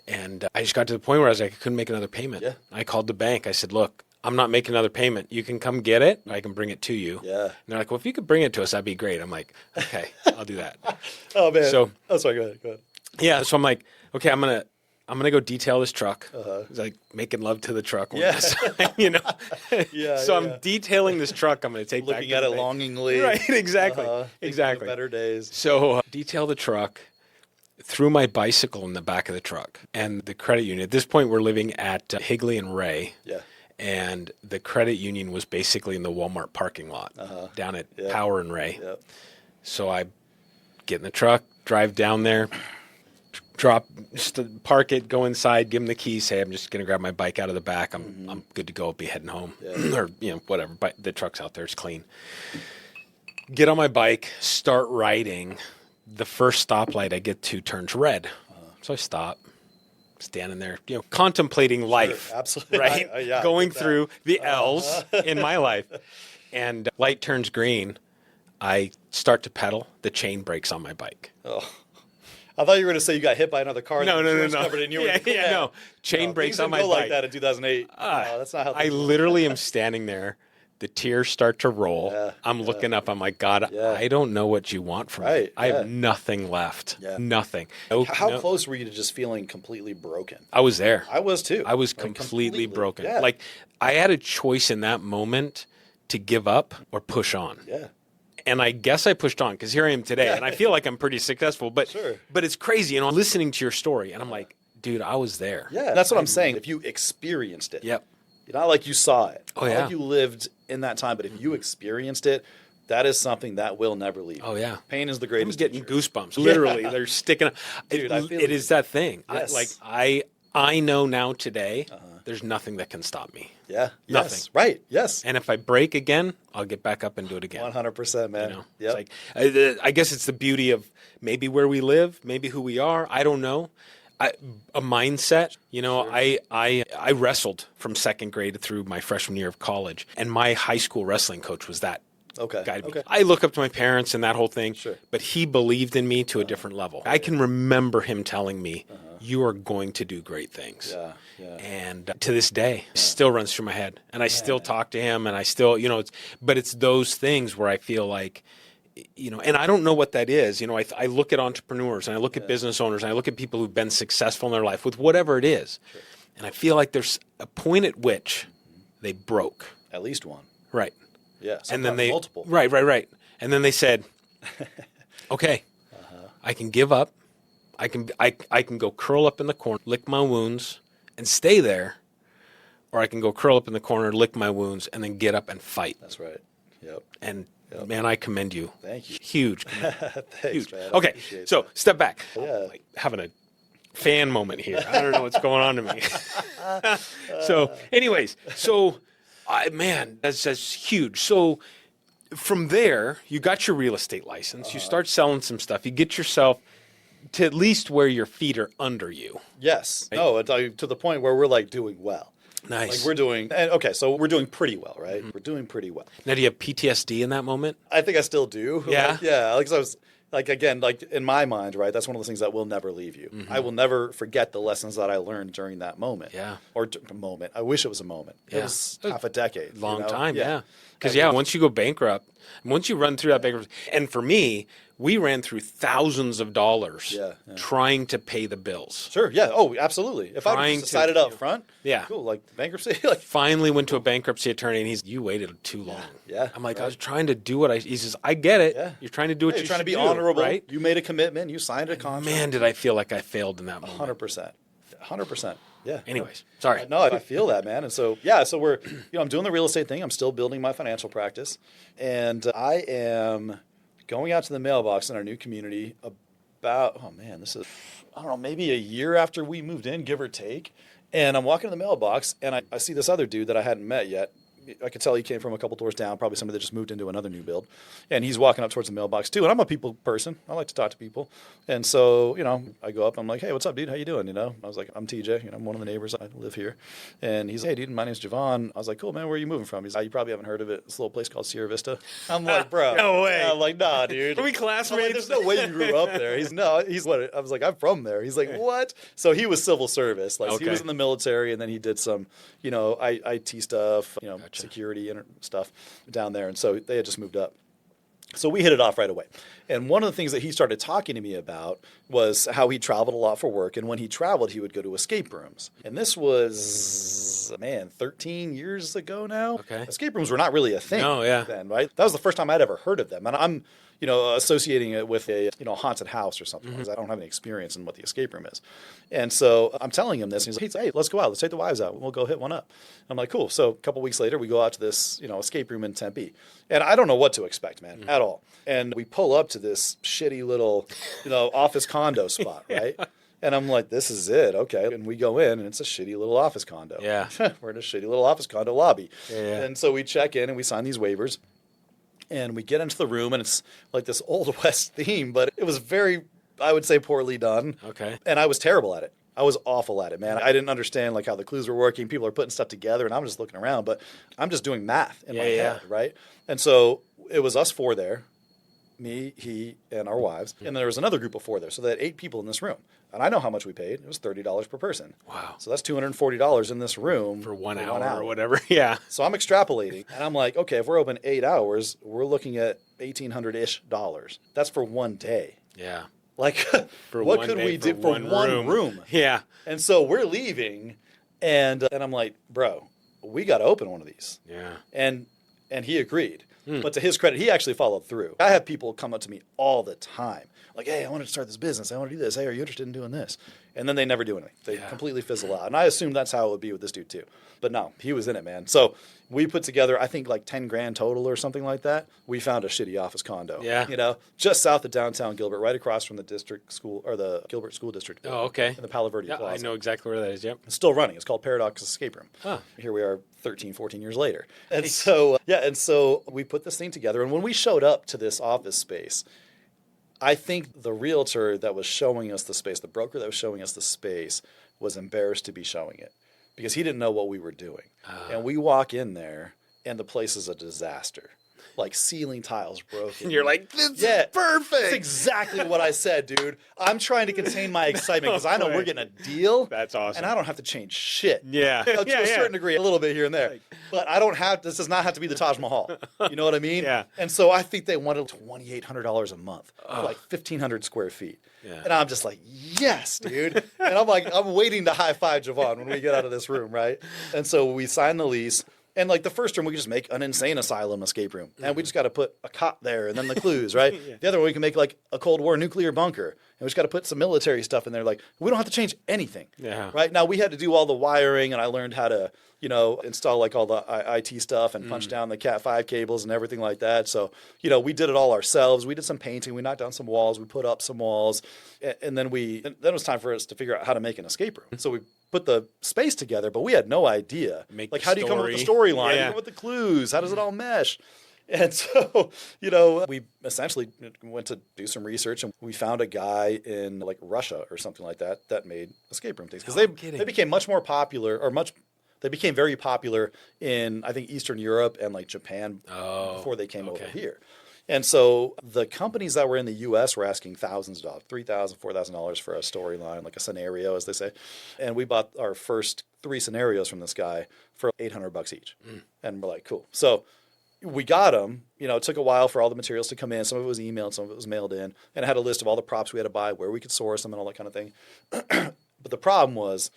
And I just got to the point where I was like, I couldn't make another payment. Yeah. I called the bank. I said, look, I'm not making another payment. You can come get it. I can bring it to you. Yeah. And they're like, well, if you could bring it to us, that'd be great. I'm like, okay, I'll do that. Oh, man. So, sorry, go ahead. Yeah. So I'm like, okay, I'm going to go detail this truck. It's like making love to the truck. Yeah. So I'm detailing this truck. I'm going to take looking at it longingly. Right. Exactly. Exactly. Better days. So detail the truck, threw my bicycle in the back of the truck, and the credit union. At this point, we're living at Higley and Ray. Yeah. And the credit union was basically in the Walmart parking lot down at Power and Ray. Yep. So I get in the truck, drive down there, park it, go inside, give them the keys, say I'm just going to grab my bike out of the back. I'm good to go. I'll be heading home or whatever. But the truck's out there. It's clean. Get on my bike, start riding. The first stoplight I get to turns red. So I stop. Standing there, contemplating life, absolutely, right? Going through the L's in my life, and light turns green. I start to pedal. The chain breaks on my bike. Oh, I thought you were going to say you got hit by another car. No. Covered in you. No. Chain breaks on my bike. Like that in 2008. That's not how. I literally am standing there. The tears start to roll. Yeah, I'm looking up. I'm like, God, Yeah. I don't know what you want from me. Right, I yeah. have nothing left. Yeah. Nothing. How close were you to just feeling completely broken? I was there. I was too. I was Like, completely broken. Yeah. Like, I had a choice in that moment to give up or push on. Yeah. And I guess I pushed on because here I am today. And I feel like I'm pretty successful. But Sure. but it's crazy, listening to your story. And I'm like, dude, I was there. Yeah. That's what I'm saying. If you experienced it. Yep. Not like you saw it. Oh, Not yeah. like you lived in that time. But if you experienced it, that is something that will never leave. Oh, yeah. Pain is the I'm greatest getting teacher. goosebumps. Literally, they're sticking. Dude, I feel it is that thing. Yes. I know now today, there's nothing that can stop me. Yeah. Nothing. Yes. Right. Yes. And if I break again, I'll get back up and do it again. 100%, man. Yep. Yep. It's like, I guess it's the beauty of maybe where we live, maybe who we are. I don't know. A mindset. Sure. I wrestled from second grade through my freshman year of college, and my high school wrestling coach was that Okay. guy to me. Okay. I look up to my parents and that whole thing, Sure. but he believed in me to a different level. I can remember him telling me, "You are going to do great things." Yeah. Yeah. And to this day, still runs through my head. And I still talk to him, and I still, but it's those things where I feel like, and I don't know what that is. I look at entrepreneurs and I look at business owners and I look at people who've been successful in their life with whatever it is. Sure. And I feel like there's a point at which they broke. At least one. Right. Yeah. And then sometimes multiple. Right. And then they said, okay, I can give up. I can go curl up in the corner, lick my wounds, and stay there, or I can go curl up in the corner, lick my wounds, and then get up and fight. That's right. Yep. And man, I commend you. Thank you. Huge. Thanks, Huge. man. I Okay, appreciate so that. step back. Yeah. Like having a fan moment here. I don't know what's going on to me. So, anyways, man, that's huge. So from there, you got your real estate license. You start selling some stuff. You get yourself to at least where your feet are under you. Yes. No, it's like, to the point where we're like doing well. Nice. Like we're doing, and okay, so we're doing pretty well, right? We're doing pretty well. Now, do you have PTSD in that moment? I think I still do. Yeah? Like, yeah. Like, 'cause I was, like, again, like in my mind, right? That's one of those things that will never leave you. I will never forget the lessons that I learned during that moment. Yeah. Or a moment. I wish it was a moment. Yeah. It was half a decade. Long you know? time, yeah. Because, once you go bankrupt, once you run through that bankruptcy, and for me, we ran through thousands of dollars trying to pay the bills. Sure. Yeah. Oh, absolutely. If I Trying just to, decided up front, Yeah. cool. Like bankruptcy, like Finally went to a bankruptcy attorney, and you waited too long. Yeah, I'm like, right. I was trying to do what he says, I get it. Yeah. You're trying to do what you're you trying to should be do, honorable, right? You made a commitment. You signed a contract. Man, did I feel like I failed in that moment. 100%. 100%. Yeah. Anyways, sorry. No, I feel that, man. And so, so we're, I'm doing the real estate thing. I'm still building my financial practice. And I am going out to the mailbox in our new community about, this is, I don't know, maybe a year after we moved in, give or take. And I'm walking to the mailbox and I see this other dude that I hadn't met yet. I could tell he came from a couple doors down, probably somebody that just moved into another new build. And he's walking up towards the mailbox too. And I'm a people person. I like to talk to people. And so, I go up, I'm like, hey, what's up, dude? How you doing? I was like, I'm TJ. I'm one of the neighbors. I live here. And he's like, hey, dude, my name's Javon. I was like, cool, man, where are you moving from? He's like, you probably haven't heard of it. It's a little place called Sierra Vista. I'm like, bro. No way. I'm like, nah, dude. Are we I'm classmates? like, there's no way you grew up there. He's what? I was like, I'm from there. He's like, what? So he was civil service. Like, he was in the military, and then he did some, IT stuff, Gotcha. security and stuff down there. And so they had just moved up. So we hit it off right away. And one of the things that he started talking to me about was how he traveled a lot for work. And when he traveled, he would go to escape rooms. And this was, 13 years ago now. Okay. Escape rooms were not really a thing then, right? That was the first time I'd ever heard of them. And I'm, associating it with a, haunted house or something, because I don't have any experience in what the escape room is. And so I'm telling him this, and he's like, hey, let's go out. Let's take the wives out. We'll go hit one up. I'm like, cool. So a couple weeks later, we go out to this, escape room in Tempe. And I don't know what to expect, man, at all. And we pull up to this shitty little, office condo spot, right? And I'm like, this is it. Okay. And we go in, and it's a shitty little office condo. Yeah. We're in a shitty little office condo lobby. Yeah. And so we check in, and we sign these waivers. And we get into the room, and it's like this Old West theme, but it was very, I would say, poorly done. Okay. And I was terrible at it. I was awful at it, man. I didn't understand like how the clues were working. People are putting stuff together, and I'm just looking around, but I'm just doing math in my head, right? And so it was us four there. me, he, and our wives. And then there was another group of 4 there. So they had 8 people in this room. And I know how much we paid. It was $30 per person. Wow. So that's $240 in this room. For 1 hour or whatever. Yeah. So I'm extrapolating. And I'm like, okay, if we're open 8 hours, we're looking at $1,800-ish. That's for one day. Yeah. Like, For what one could day, we do for for one one room? Yeah. And so we're leaving. And I'm like, bro, we got to open one of these. Yeah. And he agreed. But to his credit, he actually followed through. I have people come up to me all the time. Like, hey, I want to start this business. I want to do this. Hey, are you interested in doing this? And then they never do anything. They completely fizzle out. And I assumed that's how it would be with this dude too. But no, he was in it, man. So we put together, I think like 10 grand total or something like that. We found a shitty office condo. Yeah. You know, just south of downtown Gilbert, right across from the district school or the Gilbert School District. Oh, okay. In the Palo Verde Yeah, Plaza. I know exactly where that is. Yep. It's still running. It's called Paradox Escape Room. Huh. Here we are 13, 14 years later. And so we put this thing together. And when we showed up to this office space, I think the realtor that was showing us the space, the broker that was showing us the space, was embarrassed to be showing it because he didn't know what we were doing. And we walk in there, and the place is a disaster. Like ceiling tiles broken. And you're like, this is perfect. That's exactly what I said, dude. I'm trying to contain my excitement because I know we're getting a deal. That's awesome. And I don't have to change shit. Yeah. You know, to a certain degree, a little bit here and there. But I don't have, this does not have to be the Taj Mahal. You know what I mean? Yeah. And so I think they wanted $2,800 a month for like 1,500 square feet. Yeah. And I'm just like, yes, dude. And I'm like, I'm waiting to high five Javon when we get out of this room, right? And so we sign the lease. And like the first room, we could just make an insane asylum escape room. And we just got to put a cot there and then the clues, right? The other one, we can make like a Cold War nuclear bunker. And we just got to put some military stuff in there. Like, we don't have to change anything. Yeah. Right? Now, we had to do all the wiring, and I learned how to, you know, install like all the IT stuff and punch down the Cat5 cables and everything like that. So, you know, we did it all ourselves. We did some painting. We knocked down some walls. We put up some walls. And then it was time for us to figure out how to make an escape room. So we put the space together, but we had no idea. Like, how do you come up with the storyline? Yeah. Come up with the clues? How does it all mesh? And so, you know, we essentially went to do some research, and we found a guy in like Russia or something like that that made escape room things. Because they became much more popular, they became very popular in, I think, Eastern Europe and like Japan before they came over here. And so the companies that were in the U.S. were asking thousands of dollars, $3,000, $4,000 for a storyline, like a scenario, as they say. And we bought our first 3 scenarios from this guy for $800 each. And we're like, cool. So we got them. You know, it took a while for all the materials to come in. Some of it was emailed, some of it was mailed in. And it had a list of all the props we had to buy, where we could source them, and all that kind of thing. But the problem was,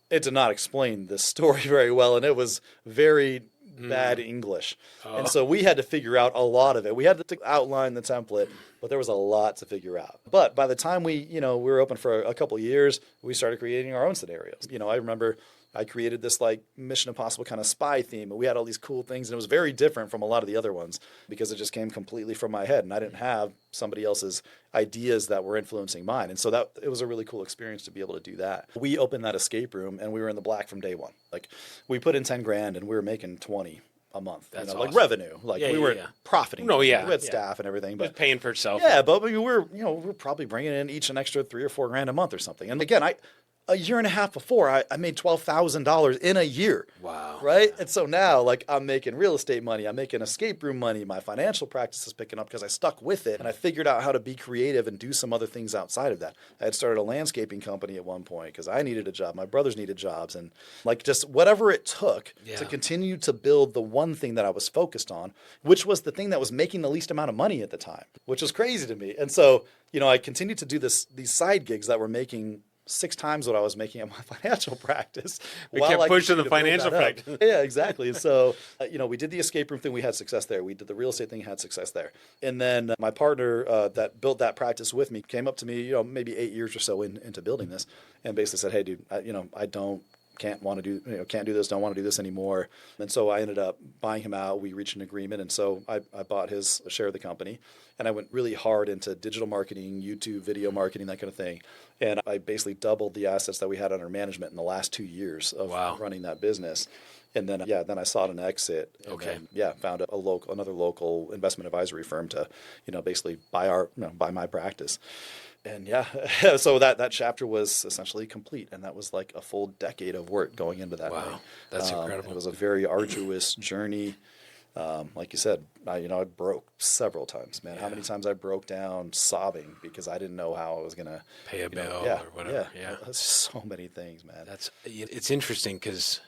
it did not explain this story very well, and it was very bad English. And so we had to figure out a lot of it. We had to outline the template, but there was a lot to figure out. But by the time we were open for a couple of years, we started creating our own scenarios. You know, I remember I created this like Mission Impossible kind of spy theme, and we had all these cool things, and it was very different from a lot of the other ones because it just came completely from my head, and I didn't have somebody else's ideas that were influencing mine. And so it was a really cool experience to be able to do that. We opened that escape room, and we were in the black from day one. Like, we put in 10 grand, and we were making 20 a month. That's awesome. Like revenue. Like we weren't profiting. No, yeah. We had staff and everything, but paying for itself. Yeah, but we're probably bringing in each an extra $3 or $4 grand a month or something. And again, a year and a half before, I made $12,000 in a year. Wow. Right? And so now, like, I'm making real estate money. I'm making escape room money. My financial practice is picking up because I stuck with it. And I figured out how to be creative and do some other things outside of that. I had started a landscaping company at one point because I needed a job. My brothers needed jobs. And, like, just whatever it took to continue to build the one thing that I was focused on, which was the thing that was making the least amount of money at the time, which was crazy to me. And so, you know, I continued to do these side gigs that were making 6 times what I was making at my financial practice. We kept pushing the financial practice. Yeah, exactly. And so, we did the escape room thing. We had success there. We did the real estate thing, had success there. And then my partner that built that practice with me came up to me, maybe 8 years or so into building this, and basically said, "Hey, dude, can't do this, don't want to do this anymore." And so I ended up buying him out. We reached an agreement. And so I bought his share of the company, and I went really hard into digital marketing, YouTube, video marketing, that kind of thing. And I basically doubled the assets that we had under management in the last 2 years of running that business. And then, then I sought an exit. And then, found another local investment advisory firm to, basically buy my practice. And so that chapter was essentially complete, and that was like a full decade of work going into that. Wow, that's incredible. It was a very arduous journey. Like you said, I broke several times, man. How many times I broke down sobbing because I didn't know how I was going to pay a bill yeah, or whatever. Yeah. That's so many things, man. It's interesting because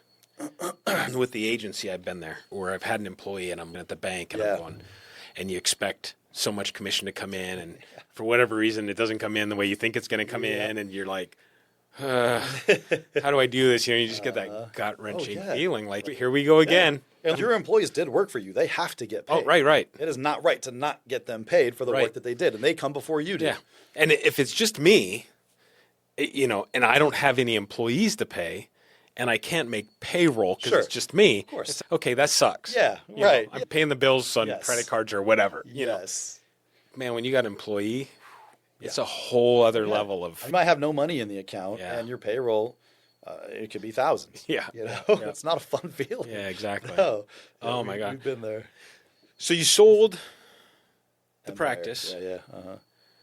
with the agency, I've been there where I've had an employee and I'm at the bank and I'm going, and you expect so much commission to come in, and for whatever reason, it doesn't come in the way you think it's going to come in, and you're like, how do I do this? You just get that gut wrenching feeling, like here we go again. And your employees did work for you; they have to get paid. Oh, right. It is not right to not get them paid for the work that they did, and they come before you do. Yeah, and if it's just me, and I don't have any employees to pay, and I can't make payroll because it's just me. Of course. Okay, that sucks. Yeah, I'm paying the bills on credit cards or whatever. Yes. Man, when you got an employee, it's a whole other level of. You might have no money in the account, and your payroll, it could be thousands. Yeah. It's not a fun feeling. Yeah, exactly. No. Oh, my God. We've been there. So you sold the practice. Yeah.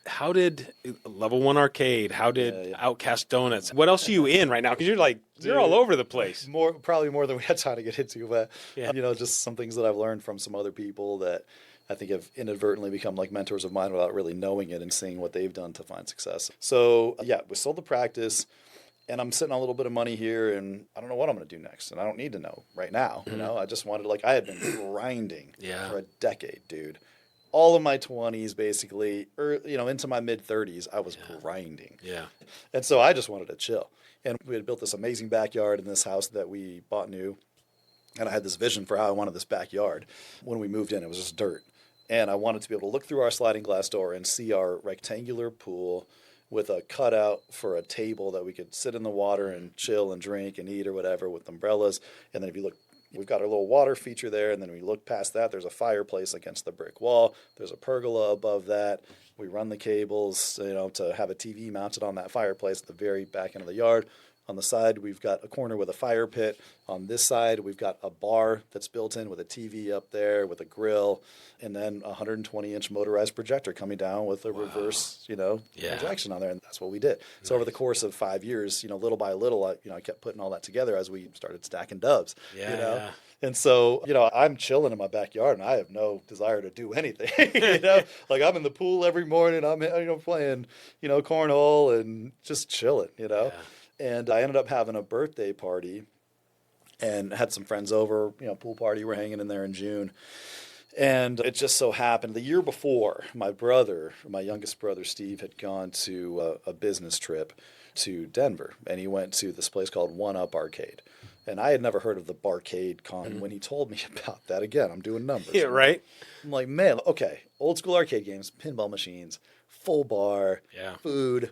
How did Level 1 Arcade, how did Outcast Doughnuts, what else are you in right now? Because you're all over the place. Probably more than we had time to get into, but, just some things that I've learned from some other people that I think have inadvertently become like mentors of mine without really knowing it and seeing what they've done to find success. So, we sold the practice. And I'm sitting on a little bit of money here, and I don't know what I'm going to do next. And I don't need to know right now. I just wanted I had been grinding for a decade, dude. All of my 20s, basically, into my mid-30s, I was grinding. Yeah. And so I just wanted to chill. And we had built this amazing backyard in this house that we bought new. And I had this vision for how I wanted this backyard. When we moved in, it was just dirt. And I wanted to be able to look through our sliding glass door and see our rectangular pool with a cutout for a table that we could sit in the water and chill and drink and eat or whatever with umbrellas. And then if you look, we've got our little water feature there. And then we look past that, there's a fireplace against the brick wall. There's a pergola above that. We run the cables, to have a TV mounted on that fireplace at the very back end of the yard. On the side, we've got a corner with a fire pit. On this side, we've got a bar that's built in with a TV up there with a grill, and then a 120-inch motorized projector coming down with a reverse, projection on there. And that's what we did. So over the course of 5 years, little by little, I kept putting all that together as we started stacking dubs. Yeah. And so, I'm chilling in my backyard, and I have no desire to do anything. Like I'm in the pool every morning. I'm playing, cornhole and just chilling. Yeah. And I ended up having a birthday party and had some friends over, pool party. We're hanging in there in June. And it just so happened the year before, my youngest brother, Steve, had gone to a business trip to Denver. And he went to this place called One Up Arcade. And I had never heard of the Barcade Con. When he told me about that, again, I'm doing numbers. Yeah, right. I'm like, man, okay, old school arcade games, pinball machines, full bar, food.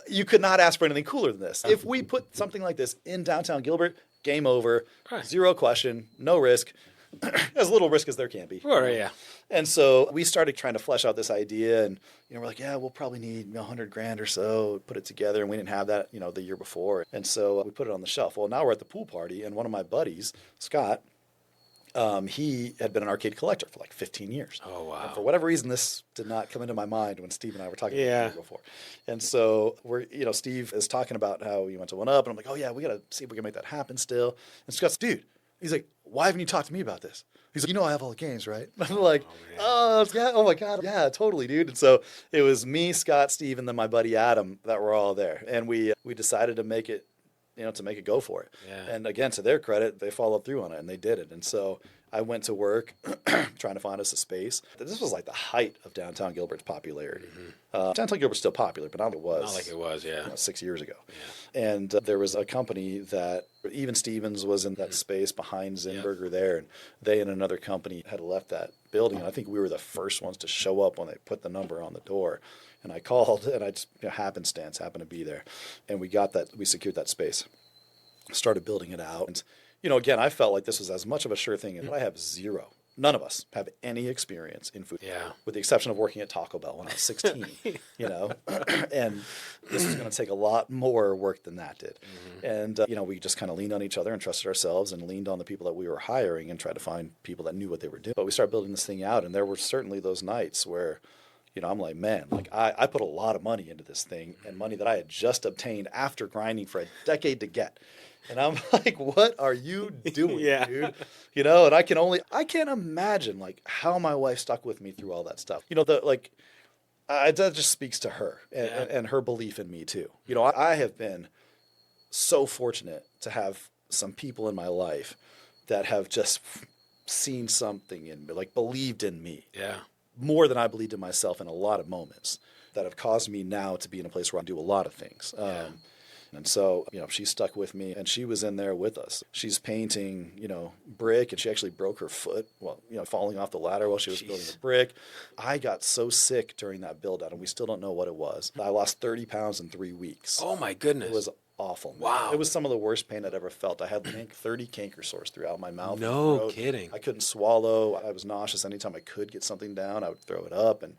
You could not ask for anything cooler than this. If we put something like this in downtown Gilbert, game over, zero question, no risk, as little risk as there can be. Sure, yeah. And so we started trying to flesh out this idea, and we're like, we'll probably need $100,000 or so, put it together, and we didn't have that, the year before. And so we put it on the shelf. Well, now we're at the pool party, and one of my buddies, Scott, he had been an arcade collector for like 15 years. Oh, wow. And for whatever reason, this did not come into my mind when Steve and I were talking about it before. And so Steve is talking about how he went to One Up, and I'm like, oh yeah, we got to see if we can make that happen still. And Scott's, dude, he's like, why haven't you talked to me about this? He's like, I have all the games, right? And I'm like, oh my God. Yeah, totally, dude. And so it was me, Scott, Steve, and then my buddy Adam that were all there. And we decided to make it, to make it go for it. Yeah. And again, to their credit, they followed through on it, and they did it. And so I went to work trying to find us a space. This was like the height of downtown Gilbert's popularity. Downtown Gilbert's still popular, but not like it was. Not like it was, 6 years ago. Yeah. And there was a company that, even Stevens was in that space behind Zinberger there, and they and another company had left that building. And I think we were the first ones to show up when they put the number on the door. And I called, and I just, happened to be there. And we secured that space, started building it out. And, again, I felt like this was as much of a sure thing, but I have zero. None of us have any experience in food, with the exception of working at Taco Bell when I was 16, and this was going to take a lot more work than that did. And, we just kind of leaned on each other and trusted ourselves and leaned on the people that we were hiring and tried to find people that knew what they were doing. But we started building this thing out, and there were certainly those nights where, I'm like, man, like I put a lot of money into this thing, and money that I had just obtained after grinding for a decade to get. And I'm like, what are you doing, dude? And I can't imagine like how my wife stuck with me through all that stuff. That just speaks to her and her belief in me too. I have been so fortunate to have some people in my life that have just seen something in me, like believed in me. Yeah. More than I believed in myself in a lot of moments that have caused me now to be in a place where I do a lot of things. And so, she stuck with me, and she was in there with us. She's painting, brick, and she actually broke her foot falling off the ladder while she was building the brick. I got so sick during that build out, and we still don't know what it was. I lost 30 pounds in 3 weeks. Oh my goodness. It was awful. Wow. It was some of the worst pain I'd ever felt. I had 30 canker sores throughout my mouth. No kidding. I couldn't swallow. I was nauseous. Anytime I could get something down, I would throw it up. And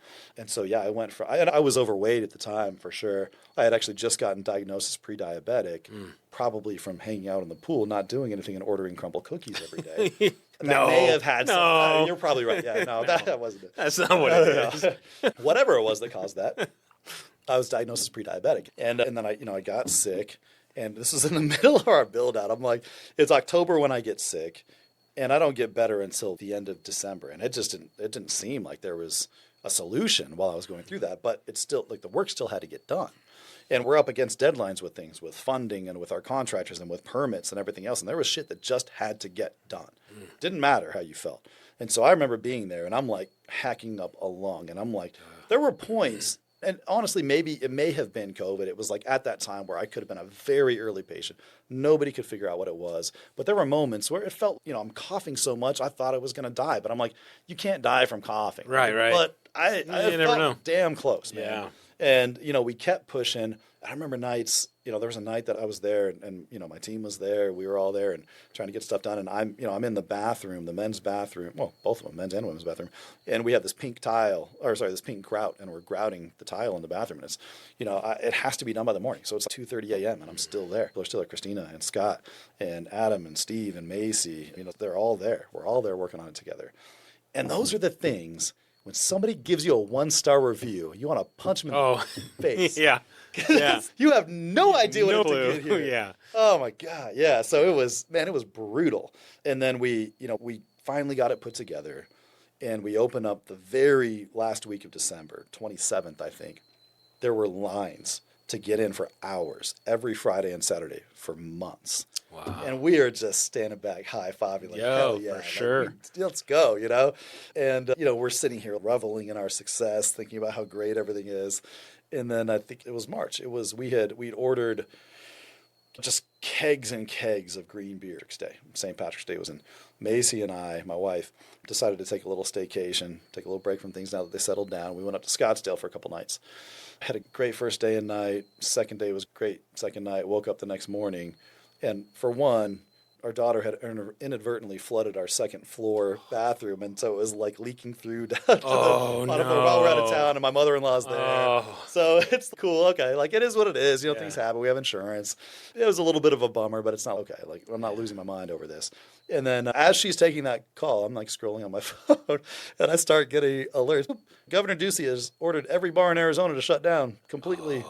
so, I went I was overweight at the time for sure. I had actually just gotten diagnosed as pre-diabetic, probably from hanging out in the pool, not doing anything and ordering crumble cookies every day. No. May have had some. You're probably right. Yeah, no, that wasn't it. That's not what it is. Whatever it was that caused that. I was diagnosed as pre-diabetic. And then I got sick. And this was in the middle of our build out. I'm like, it's October when I get sick, and I don't get better until the end of December. And it didn't seem like there was a solution while I was going through that, but it's still like the work still had to get done. And we're up against deadlines with things, with funding and with our contractors and with permits and everything else. And there was shit that just had to get done. Didn't matter how you felt. And so I remember being there, and I'm like hacking up along, and I'm like, there were points. And honestly, maybe it may have been COVID. It was like at that time where I could have been a very early patient. Nobody could figure out what it was. But there were moments where it felt, I'm coughing so much, I thought I was going to die. But I'm like, you can't die from coughing. Right. But I felt know. damn close, man. Yeah. And, we kept pushing. I remember nights, there was a night that I was there and my team was there. We were all there and trying to get stuff done. And I'm in the bathroom, the men's bathroom. Well, both of them, men's and women's bathroom. And we have this pink this pink grout, and we're grouting the tile in the bathroom. And it's, it has to be done by the morning. So it's 2:30 a.m. and I'm still there. People are still there. Christina and Scott and Adam and Steve and Macy, they're all there. We're all there working on it together. And those are the things. When somebody gives you a 1-star review, you want to punch them in the face. Yeah. You have no idea what it took to get here. Yeah. Oh my God. Yeah. So it was brutal. And then we finally got it put together, and we opened up the very last week of December, 27th, I think. There were lines to get in for hours every Friday and Saturday for months. Wow. And we are just standing back high-fiving like, hell yeah. For sure. Like, let's go, And, we're sitting here reveling in our success, thinking about how great everything is. And then I think it was March. We'd ordered just kegs and kegs of green beer next day. St. Patrick's Day was in. Macy and I, my wife, decided to take a little staycation, take a little break from things now that they settled down. We went up to Scottsdale for a couple nights. Had a great first day and night. Second day was great. Second night, woke up the next morning. And for one, our daughter had inadvertently flooded our second floor bathroom, and so it was like leaking through down to the bottom floor while we're out of town, and my mother-in-law's there. So it's cool. Okay, like it is what it is. Things happen. We have insurance. It was a little bit of a bummer, but it's not okay. Like I'm not losing my mind over this. And then as she's taking that call, I'm like scrolling on my phone, and I start getting alerts. Governor Ducey has ordered every bar in Arizona to shut down completely.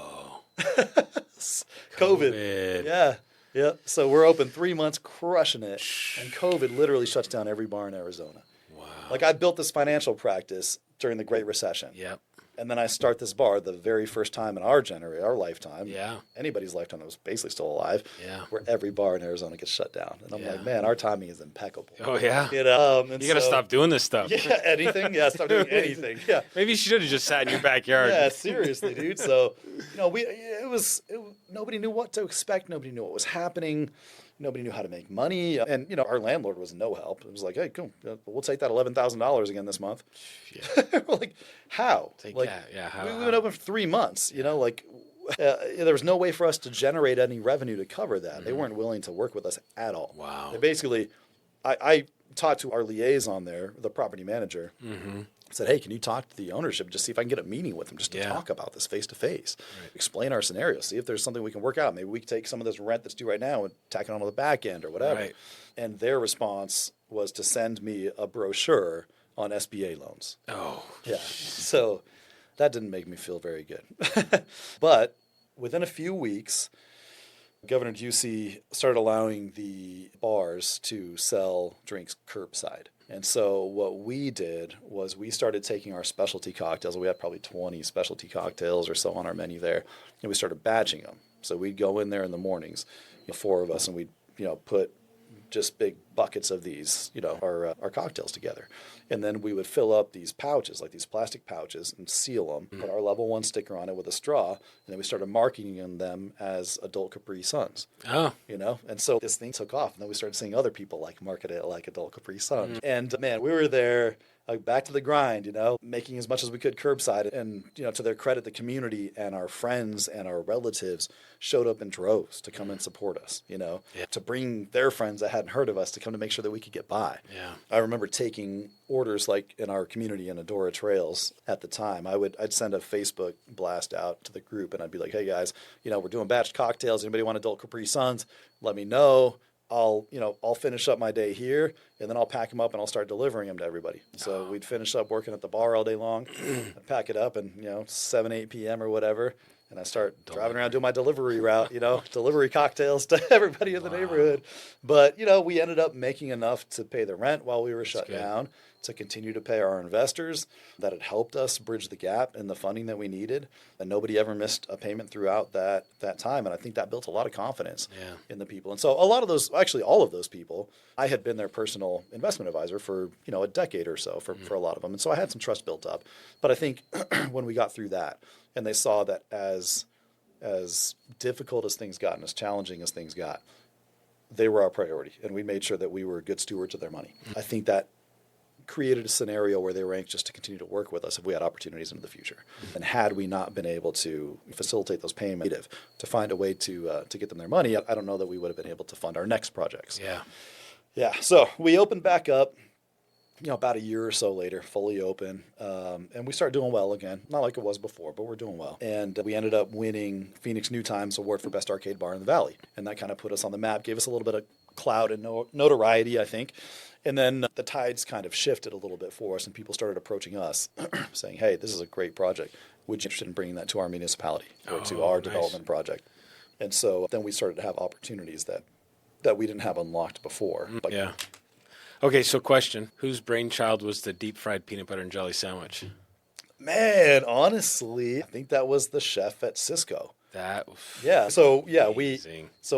COVID. Yeah. Yeah, so we're open 3 months, crushing it, and COVID literally shuts down every bar in Arizona. Wow. Like I built this financial practice during the Great Recession. Yep. And then I start this bar the very first time in our lifetime, anybody's lifetime that was basically still alive, where every bar in Arizona gets shut down. And I'm like, man, our timing is impeccable. Oh, yeah. You got to stop doing this stuff. Yeah, anything. Yeah, stop doing anything. Yeah. Maybe you should have just sat in your backyard. Yeah, seriously, dude. So, nobody knew what to expect. Nobody knew what was happening. Nobody knew how to make money. And, our landlord was no help. It was like, hey, cool, we'll take that $11,000 again this month. Yeah. We're like, how? How? We've been open for 3 months, there was no way for us to generate any revenue to cover that. Mm-hmm. They weren't willing to work with us at all. Wow. They basically, I talked to our liaison there, the property manager. Mm-hmm. Said, hey, can you talk to the ownership, just see if I can get a meeting with them just to talk about this face-to-face, explain our scenario, see if there's something we can work out. Maybe we can take some of this rent that's due right now and tack it on the back end or whatever. Right. And their response was to send me a brochure on SBA loans. Oh. Yeah. So That didn't make me feel very good. But within a few weeks, Governor Ducey started allowing the bars to sell drinks curbside. And so what we did was we started taking our specialty cocktails. We had probably 20 specialty cocktails or so on our menu there, and we started batching them. So we'd go in there in the mornings, 4 of us, and we'd put just big buckets of these, our cocktails together. And then we would fill up these pouches, like these plastic pouches, and seal them, put our level 1 sticker on it with a straw, and then we started marketing them as adult Capri Suns. Oh. And so this thing took off, and then we started seeing other people market it like adult Capri Suns. And man, we were there, back to the grind, making as much as we could curbside. And, to their credit, the community and our friends and our relatives showed up in droves to come and support us, to bring their friends that hadn't heard of us to come to make sure that we could get by. Yeah. I remember taking orders in our community in Adora Trails at the time. I'd send a Facebook blast out to the group, and I'd be like, hey guys, we're doing batch cocktails. Anybody want adult Capri Suns? Let me know. I'll finish up my day here, and then I'll pack them up and I'll start delivering them to everybody. So we'd finish up working at the bar all day long, I'd pack it up, and 7, 8 p.m. or whatever, and I start driving around doing my delivery route, delivery cocktails to everybody in the neighborhood. But we ended up making enough to pay the rent while we were shut down, to continue to pay our investors. That had helped us bridge the gap in the funding that we needed, and nobody ever missed a payment throughout that time. And I think that built a lot of confidence in the people. And so a lot of those, actually all of those people, I had been their personal investment advisor for a decade or so for a lot of them, and so I had some trust built up. But I think when we got through that, and they saw that as difficult as things got and as challenging as things got, they were our priority, and we made sure that we were good stewards of their money. I think that created a scenario where they were anxious to continue to work with us if we had opportunities into the future. And had we not been able to facilitate those payments, to find a way to get them their money, I don't know that we would have been able to fund our next projects. Yeah. So we opened back up, about a year or so later, fully open, and we started doing well again. Not like it was before, but we're doing well. And we ended up winning Phoenix New Times Award for Best Arcade Bar in the Valley, and that kind of put us on the map, gave us a little bit of clout and notoriety, I think. And then the tides kind of shifted a little bit for us, and people started approaching us saying, hey, this is a great project. Would you be interested in bringing that to our municipality or to our development project? And so then we started to have opportunities that we didn't have unlocked before. Okay, so question. Whose brainchild was the deep fried peanut butter and jelly sandwich? Man, honestly, I think that was the chef at Cisco. So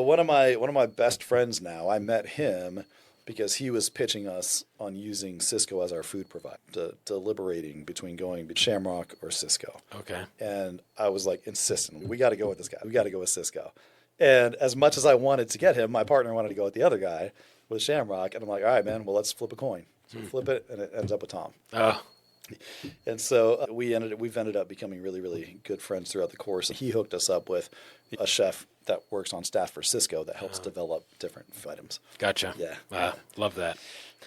one of my best friends now, I met him because he was pitching us on using Cisco as our food provider, deliberating between going to Shamrock or Cisco. Okay. And I was insistent, we got to go with this guy. We got to go with Cisco. And as much as I wanted to get him, my partner wanted to go with the other guy, with Shamrock. And I'm like, all right, man, well, let's flip a coin. So we flip it, and it ends up with Tom. Oh. And so we've ended up becoming really, really good friends throughout the course. He hooked us up with a chef that works on staff for Cisco that helps develop different items. Gotcha. Yeah. Wow. Love that.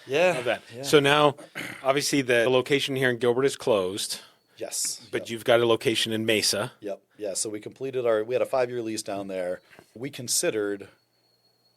Yeah. Love that. Yeah. So now, obviously, the location here in Gilbert is closed. Yes. But you've got a location in Mesa. Yep. Yeah. So we had a 5-year lease down there. We considered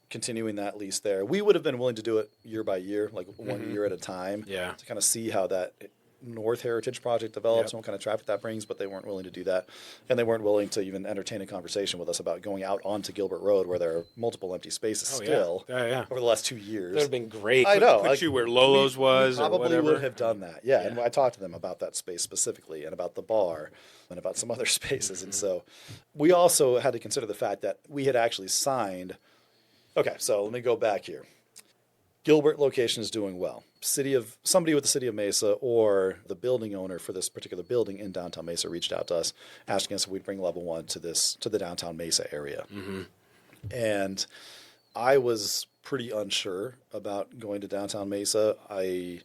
continuing that lease there. We would have been willing to do it year by year, like 1 year at a time, to kind of see how that North Heritage project develops and what kind of traffic that brings, but they weren't willing to do that. And they weren't willing to even entertain a conversation with us about going out onto Gilbert Road, where there are multiple empty spaces still over the last 2 years. That would have been great. I know. Put you where Lolo's was we or probably whatever. would have done that. Yeah. And I talked to them about that space specifically, and about the bar, and about some other spaces. And so we also had to consider the fact that we had actually signed. Okay, so let me go back here. Gilbert location is doing well. Somebody with the city of Mesa or the building owner for this particular building in downtown Mesa reached out to us, asking us if we'd bring level 1 to the downtown Mesa area. And I was pretty unsure about going to downtown Mesa. I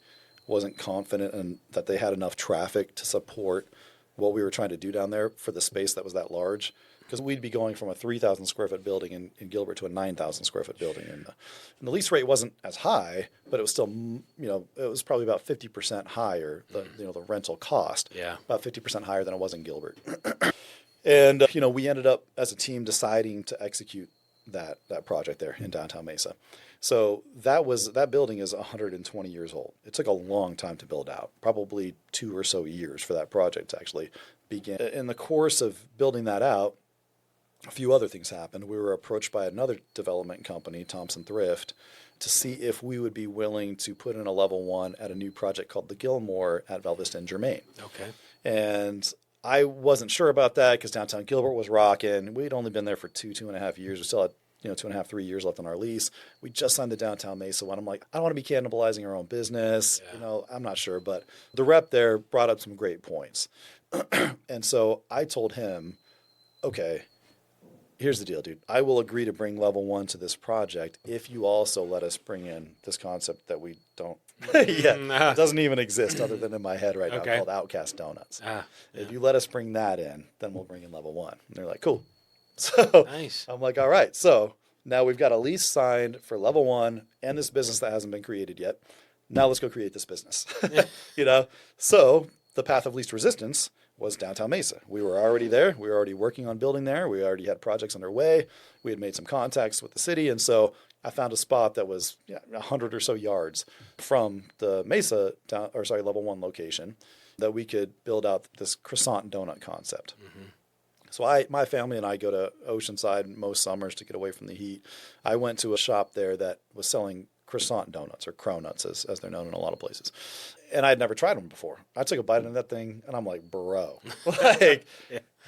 wasn't confident in that they had enough traffic to support what we were trying to do down there for the space that was that large. Because we'd be going from a 3,000 square foot building in Gilbert to a 9,000 square foot building. And the lease rate wasn't as high, but it was still, it was probably about 50% higher, the rental cost. Yeah. About 50% higher than it was in Gilbert. And, we ended up as a team deciding to execute that project there in downtown Mesa. So that building is 120 years old. It took a long time to build out, probably 2 or so years for that project to actually began. In the course of building that out, a few other things happened. We were approached by another development company, Thompson Thrift, to see if we would be willing to put in a level 1 at a new project called the Gilmore at Val Vista and Germain. Okay. And I wasn't sure about that because downtown Gilbert was rocking. We'd only been there for 2.5 years. We still had 2.5, 3 years left on our lease. We just signed the downtown Mesa one. I'm like, I don't want to be cannibalizing our own business. Yeah. I'm not sure. But the rep there brought up some great points. And so I told him, okay, here's the deal, dude. I will agree to bring level 1 to this project if you also let us bring in this concept that we don't yet. It doesn't even exist other than in my head right now, called Outcast Doughnuts. If you let us bring that in, then we'll bring in level 1. And they're like, cool. So nice. I'm like, all right. So now we've got a lease signed for level 1 and this business that hasn't been created yet. Now let's go create this business. So the path of least resistance was downtown Mesa. We were already there. We were already working on building there. We already had projects underway. We had made some contacts with the city. And so I found a spot that was 100 or so yards from the Mesa level 1 location that we could build out this croissant donut concept. Mm-hmm. So my family and I go to Oceanside most summers to get away from the heat. I went to a shop there that was selling croissant donuts, or cronuts as they're known in a lot of places. And I'd never tried them before. I took a bite of that thing and I'm like, bro,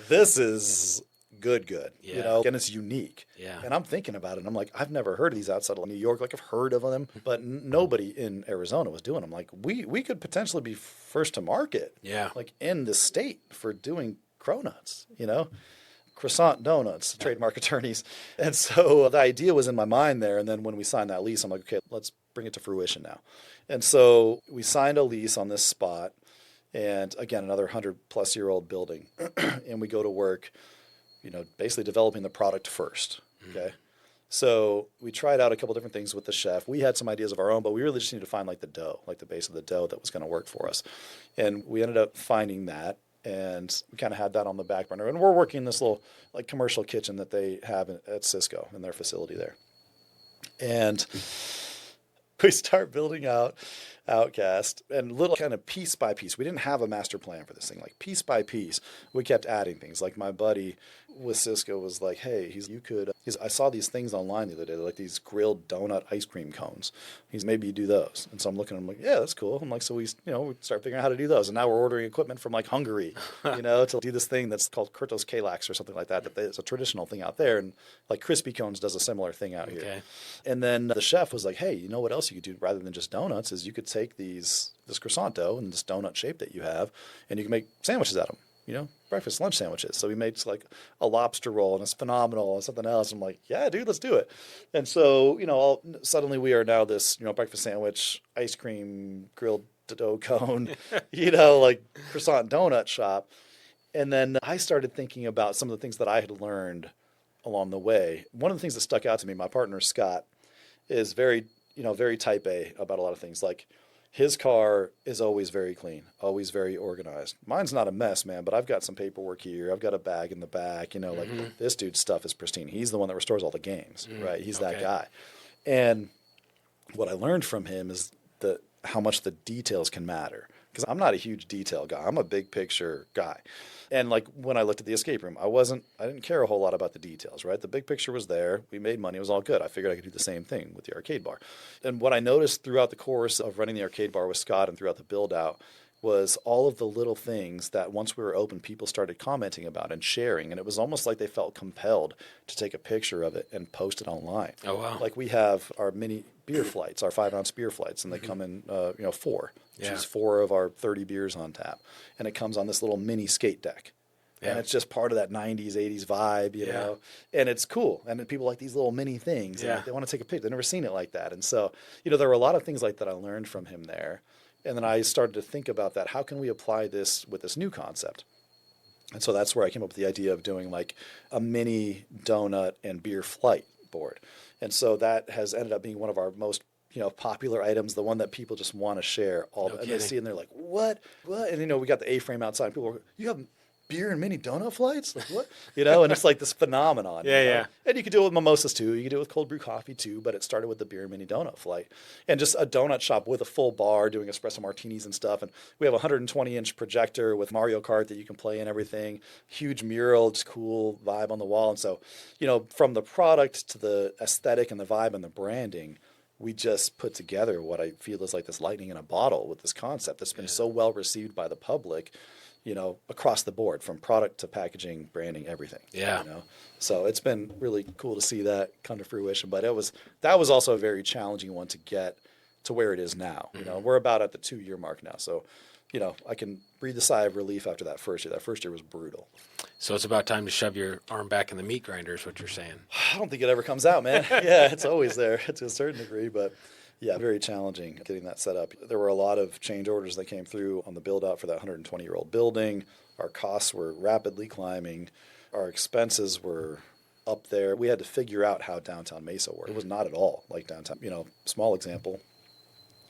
this is good, and it's unique. Yeah. And I'm thinking about it and I'm like, I've never heard of these outside of New York. Like I've heard of them, but nobody in Arizona was doing them. Like we could potentially be first to market. Yeah. Like in the state for doing cronuts, croissant donuts, trademark attorneys. And so the idea was in my mind there. And then when we signed that lease, I'm like, okay, let's bring it to fruition now. And so we signed a lease on this spot, and again, another 100-plus-year-old building. And we go to work, basically developing the product first. Okay. So we tried out a couple different things with the chef. We had some ideas of our own, but we really just needed to find like the dough, like the base of the dough that was going to work for us. And we ended up finding that. And we kind of had that on the back burner. And we're working this little like commercial kitchen that they have at Cisco in their facility there. And we start building out Outcast, and little kind of piece by piece. We didn't have a master plan for this thing. Like piece by piece, we kept adding things. Like my buddy with Cisco was like, hey, I saw these things online the other day, like these grilled donut ice cream cones. Maybe you do those. And so I'm looking, I'm like, yeah, that's cool. I'm like, so we start figuring out how to do those. And now we're ordering equipment from like Hungary, to do this thing that's called Kurtos Kalax or something like that. It's a traditional thing out there. And like Crispy Cones does a similar thing out here. Okay. And then the chef was like, hey, you know what else you could do rather than just donuts is you could take this croissant dough and this donut shape that you have, and you can make sandwiches out of them, breakfast, lunch sandwiches. So we made like a lobster roll, and it's phenomenal, and something else. I'm like, yeah, dude, let's do it. And so, suddenly we are now this, breakfast sandwich, ice cream, grilled dough cone, like croissant donut shop. And then I started thinking about some of the things that I had learned along the way. One of the things that stuck out to me, my partner, Scott, is very type A about a lot of things. Like his car is always very clean, always very organized. Mine's not a mess, man, but I've got some paperwork here. I've got a bag in the back, like this dude's stuff is pristine. He's the one that restores all the games, right? He's that guy. And what I learned from him is how much the details can matter. Because I'm not a huge detail guy. I'm a big picture guy. And like when I looked at the escape room, I didn't care a whole lot about the details, right? The big picture was there. We made money. It was all good. I figured I could do the same thing with the arcade bar. And what I noticed throughout the course of running the arcade bar with Scott and throughout the build out was all of the little things that once we were open, people started commenting about and sharing. And it was almost like they felt compelled to take a picture of it and post it online. Oh, wow. Like we have our mini beer flights, our 5-ounce beer flights, and they come in, 4, which is 4 of our 30 beers on tap. And it comes on this little mini skate deck. Yeah. And it's just part of that 90s, 80s vibe, you know, and it's cool. And then people like these little mini things. And they want to take a picture. They've never seen it like that. And so, there were a lot of things like that I learned from him there. And then I started to think about that. How can we apply this with this new concept? And so that's where I came up with the idea of doing like a mini donut and beer flight board. And so that has ended up being one of our most popular items, the one that people just want to share. And they see it and they're like, what? And, we got the A-frame outside. People are, you have beer and mini donut flights? Like what? And it's like this phenomenon. Yeah. And you could do it with mimosas too. You could do it with cold brew coffee too, but it started with the beer and mini donut flight. And just a donut shop with a full bar doing espresso martinis and stuff. And we have a 120-inch projector with Mario Kart that you can play and everything. Huge mural, just cool vibe on the wall. And so, from the product to the aesthetic and the vibe and the branding, we just put together what I feel is like this lightning in a bottle with this concept that's been so well received by the public, across the board, from product to packaging, branding, everything. Yeah. So it's been really cool to see that come to fruition. But that was also a very challenging one to get to where it is now. We're about at the 2-year mark now. So, I can breathe a sigh of relief after that first year. That first year was brutal. So it's about time to shove your arm back in the meat grinder is what you're saying. I don't think it ever comes out, man. Yeah, it's always there to a certain degree, but yeah, very challenging getting that set up. There were a lot of change orders that came through on the build out for that 120-year-old building. Our costs were rapidly climbing. Our expenses were up there. We had to figure out how downtown Mesa worked. It was not at all like downtown. Small example.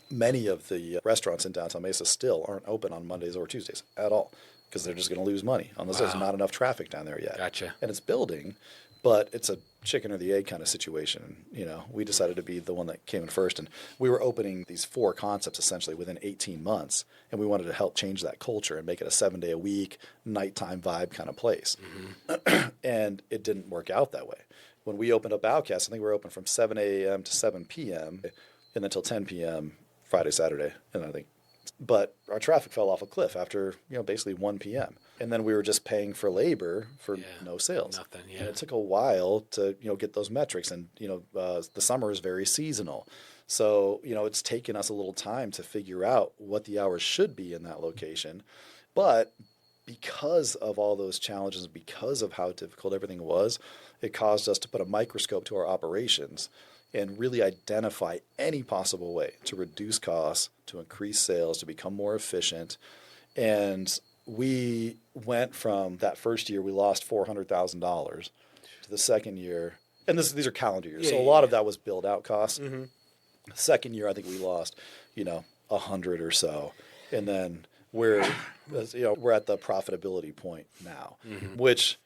Many of the restaurants in downtown Mesa still aren't open on Mondays or Tuesdays at all because they're just going to lose money on this. Wow. There's not enough traffic down there yet. Gotcha. And it's building, but it's a chicken or the egg kind of situation. We decided to be the one that came in first, and we were opening these 4 concepts essentially within 18 months, and we wanted to help change that culture and make it a 7-day-a-week, nighttime vibe kind of place. Mm-hmm. And it didn't work out that way. When we opened up Outcast, I think we were open from 7 a.m. to 7 p.m. and until 10 p.m. Friday, Saturday, but our traffic fell off a cliff after, basically 1 p.m. And then we were just paying for labor for no sales. Nothing, yeah. And it took a while to, get those metrics. And, the summer is very seasonal. So, it's taken us a little time to figure out what the hours should be in that location. But because of all those challenges, because of how difficult everything was, it caused us to put a microscope to our operations and really identify any possible way to reduce costs, to increase sales, to become more efficient. And we went from that first year, we lost $400,000 to the second year. And these are calendar years. So a lot of that was build out costs. Mm-hmm. The second year, I think we lost, 100 or so. And then we're at the profitability point now, mm-hmm. which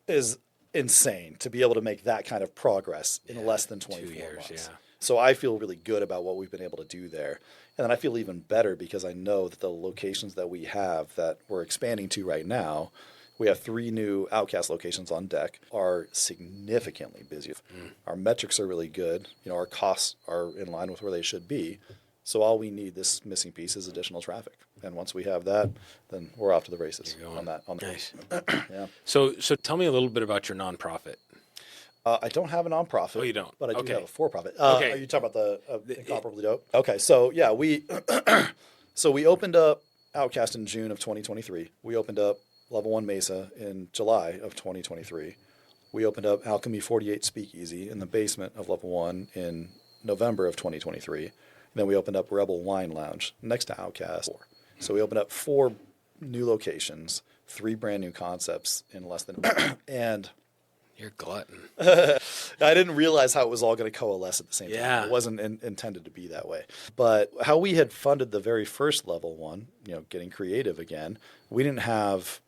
is insane to be able to make that kind of progress in less than 24 months. Yeah. So I feel really good about what we've been able to do there. And then I feel even better because I know that the locations that we have that we're expanding to right now, we have 3 new Outcast locations on deck, are significantly busier. Mm. Our metrics are really good. Our costs are in line with where they should be. So all we need, this missing piece, is additional traffic. And once we have that, then we're off to the races on that. Nice. Yeah. So tell me a little bit about your nonprofit. I don't have a nonprofit. Oh, you don't? But I do have a for-profit. Okay. Are you talking about the Incomparably Dope? Okay, so yeah, we opened up Outcast in June of 2023. We opened up Level 1 Mesa in July of 2023. We opened up Alchemy 48 Speakeasy in the basement of Level 1 in November of 2023. And then we opened up Rebel Wine Lounge next to Outcast. So we opened up 4 new locations, 3 brand new concepts in less than and you're a glutton. I didn't realize how it was all going to coalesce at the same time. Yeah. It wasn't intended to be that way. But how we had funded the very first Level 1, getting creative again, we didn't have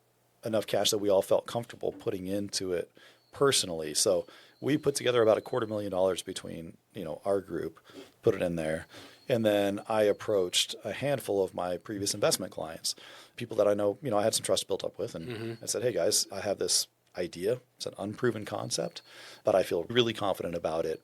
enough cash that we all felt comfortable putting into it personally. So we put together about $250,000 between, our group, put it in there. And then I approached a handful of my previous investment clients, people that I know, I had some trust built up with. And mm-hmm. I said, hey guys, I have this idea. It's an unproven concept, but I feel really confident about it.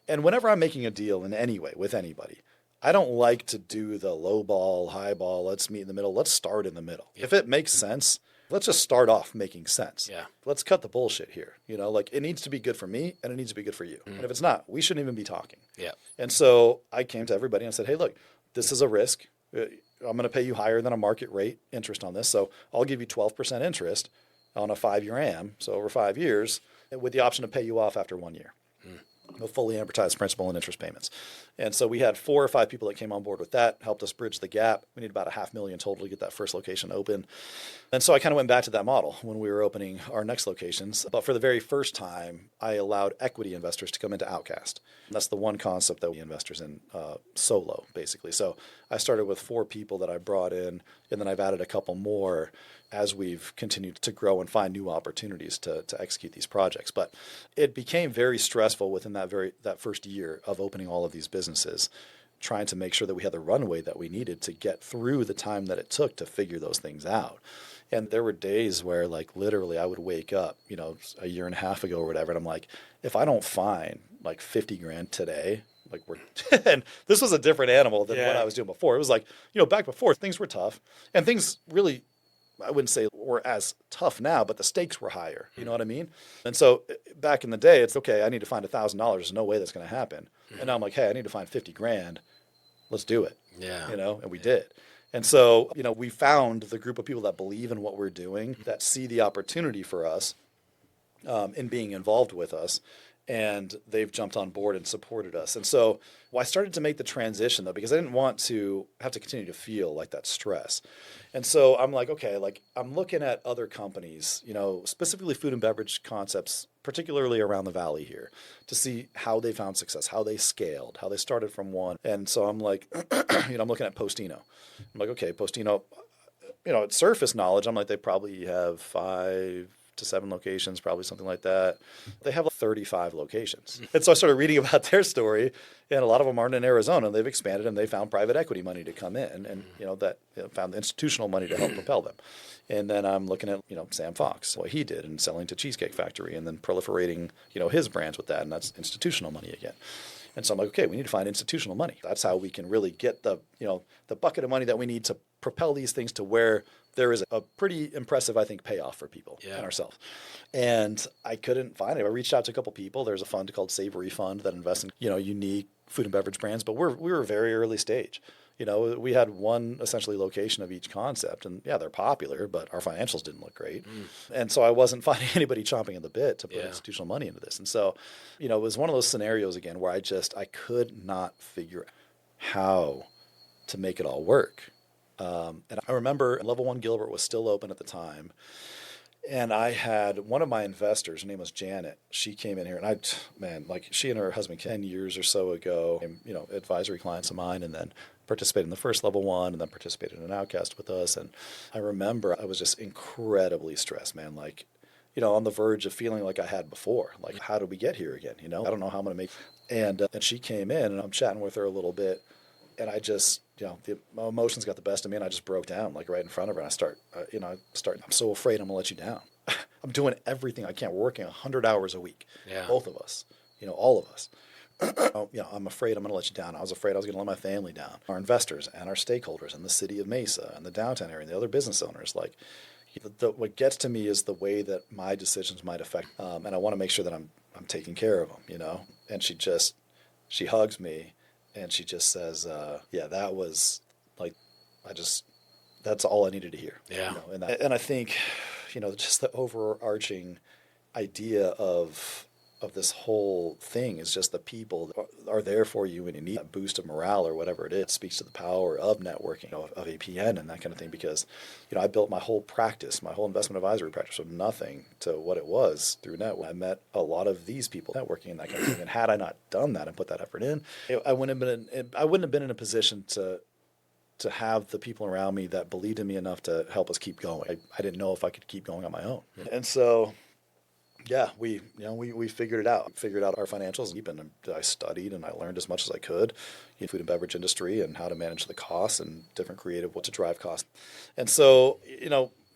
And whenever I'm making a deal in any way with anybody, I don't like to do the low ball, high ball, let's meet in the middle. Let's start in the middle. If it makes sense, let's just start off making sense. Yeah. Let's cut the bullshit here. It needs to be good for me and it needs to be good for you. Mm. And if it's not, we shouldn't even be talking. Yeah. And so I came to everybody and I said, hey, look, this is a risk. I'm going to pay you higher than a market rate interest on this. So I'll give you 12% interest on a 5-year AM, so over 5 years, with the option to pay you off after 1 year. No fully amortized principal and interest payments. And so we had 4 or 5 people that came on board with that, helped us bridge the gap. We need about $500,000 total to get that first location open. And so I kind of went back to that model when we were opening our next locations. But for the very first time, I allowed equity investors to come into Outcast. And that's the one concept that we investors in solo, basically. So I started with 4 people that I brought in, and then I've added a couple more as we've continued to grow and find new opportunities to execute these projects. But it became very stressful within that first year of opening all of these businesses, trying to make sure that we had the runway that we needed to get through the time that it took to figure those things out. And there were days where, like, literally I would wake up, a year and a half ago or whatever, and I'm like, if I don't find like 50 grand today, like and this was a different animal than what I was doing before. It was like, back before things were tough, and things really, I wouldn't say were as tough now, but the stakes were higher. You know what I mean? And so back in the day, it's okay, I need to find $1,000. There's no way that's going to happen. And now I'm like, hey, I need to find 50 grand. Let's do it. Yeah. And we did. And so, we found the group of people that believe in what we're doing, that see the opportunity for us in being involved with us, and they've jumped on board and supported us. And so I started to make the transition, though, because I didn't want to have to continue to feel like that stress. And so I'm like, okay, like I'm looking at other companies, specifically food and beverage concepts, particularly around the valley here, to see how they found success, how they scaled, how they started from one. And so I'm like, I'm looking at Postino. I'm like, okay, Postino, at surface knowledge, I'm like, they probably have 5 to 7 locations, probably something like that. They have 35 locations. And so I started reading about their story, and a lot of them aren't in Arizona. They've expanded, and they found private equity money to come in, and found institutional money to help propel them. And then I'm looking at Sam Fox, what he did, and selling to Cheesecake Factory, and then proliferating his brands with that, and that's institutional money again. And so I'm like, okay, we need to find institutional money. That's how we can really get the bucket of money that we need to propel these things to where there is a pretty impressive, I think, payoff for people and ourselves. And I couldn't find it. I reached out to a couple people. There's a fund called Savory Fund that invests in, unique food and beverage brands, but we were very early stage. We had one essentially location of each concept, and they're popular, but our financials didn't look great. And so I wasn't finding anybody chomping at the bit to put institutional money into this. And so, it was one of those scenarios again where I could not figure how to make it all work. And I remember Level 1 Gilbert was still open at the time. And I had one of my investors, her name was Janet. She came in here, and she and her husband 10 years or so ago, advisory clients of mine, and then participated in the first Level 1, and then participated in an Outcast with us. And I remember I was just incredibly stressed, man. On the verge of feeling like I had before. Like, how did we get here again? I don't know how I'm going to make. And she came in, and I'm chatting with her a little bit, and I just, my emotions got the best of me, and I just broke down, like, right in front of her. And I'm so afraid I'm going to let you down. I'm doing everything I can. We're working 100 hours a week, both of us, all of us. I'm afraid I'm going to let you down. I was afraid I was going to let my family down, our investors and our stakeholders and the city of Mesa and the downtown area and the other business owners. Like, what gets to me is the way that my decisions might affect, and I want to make sure that I'm taking care of them, And she hugs me. And she just says, that was like, that's all I needed to hear. Yeah. And I think, just the overarching idea of this whole thing is just the people that are there for you when you need a boost of morale or whatever it is. It speaks to the power of networking, of APN and that kind of thing, because, I built my whole practice, my whole investment advisory practice from nothing to what it was through network. I met a lot of these people networking and that kind of thing. And had I not done that and put that effort in, I wouldn't have been in a position to have the people around me that believed in me enough to help us keep going. I didn't know if I could keep going on my own. And so, we figured it out. Figured out our financials, and I studied and I learned as much as I could in the food and beverage industry and how to manage the costs and different creative what to drive costs. And so,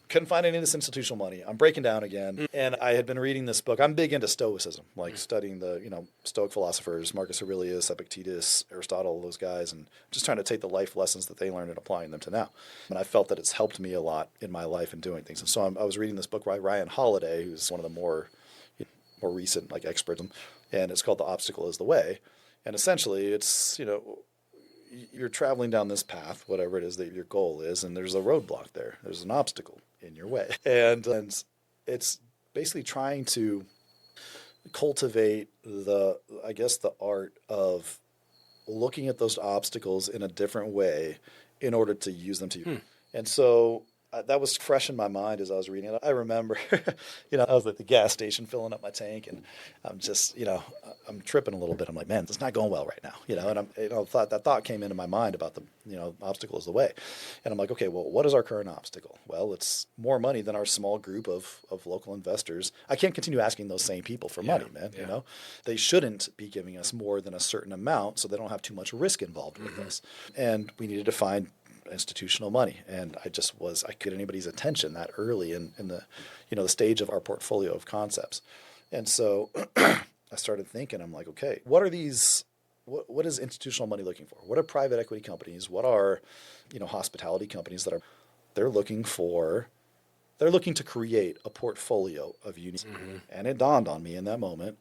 couldn't find any of this institutional money. I'm breaking down again. And I had been reading this book. I'm big into Stoicism, studying the, Stoic philosophers, Marcus Aurelius, Epictetus, Aristotle, those guys, and just trying to take the life lessons that they learned and applying them to now. And I felt that it's helped me a lot in my life in doing things. And so I was reading this book by Ryan Holiday, who's one of the more recent experts, and it's called The Obstacle is the Way. And essentially it's, you're traveling down this path, whatever it is that your goal is, and there's a roadblock there. There's an obstacle in your way. And it's basically trying to cultivate the art of looking at those obstacles in a different way in order to use them to use. And so that was fresh in my mind as I was reading it. I remember, I was at the gas station filling up my tank, and I'm just, I'm tripping a little bit. I'm like, man, it's not going well right now, and that thought came into my mind about the, obstacle is the way. And I'm like, okay, well, what is our current obstacle? Well, it's more money than our small group of local investors. I can't continue asking those same people for money, man. Yeah. They shouldn't be giving us more than a certain amount so they don't have too much risk involved with us. And we needed to find institutional money, and I could anybody's attention that early in the the stage of our portfolio of concepts. And so I started thinking, I'm like, okay, what is institutional money looking for? What are private equity companies? What are hospitality companies they're looking to create a portfolio of unique. And it dawned on me in that moment,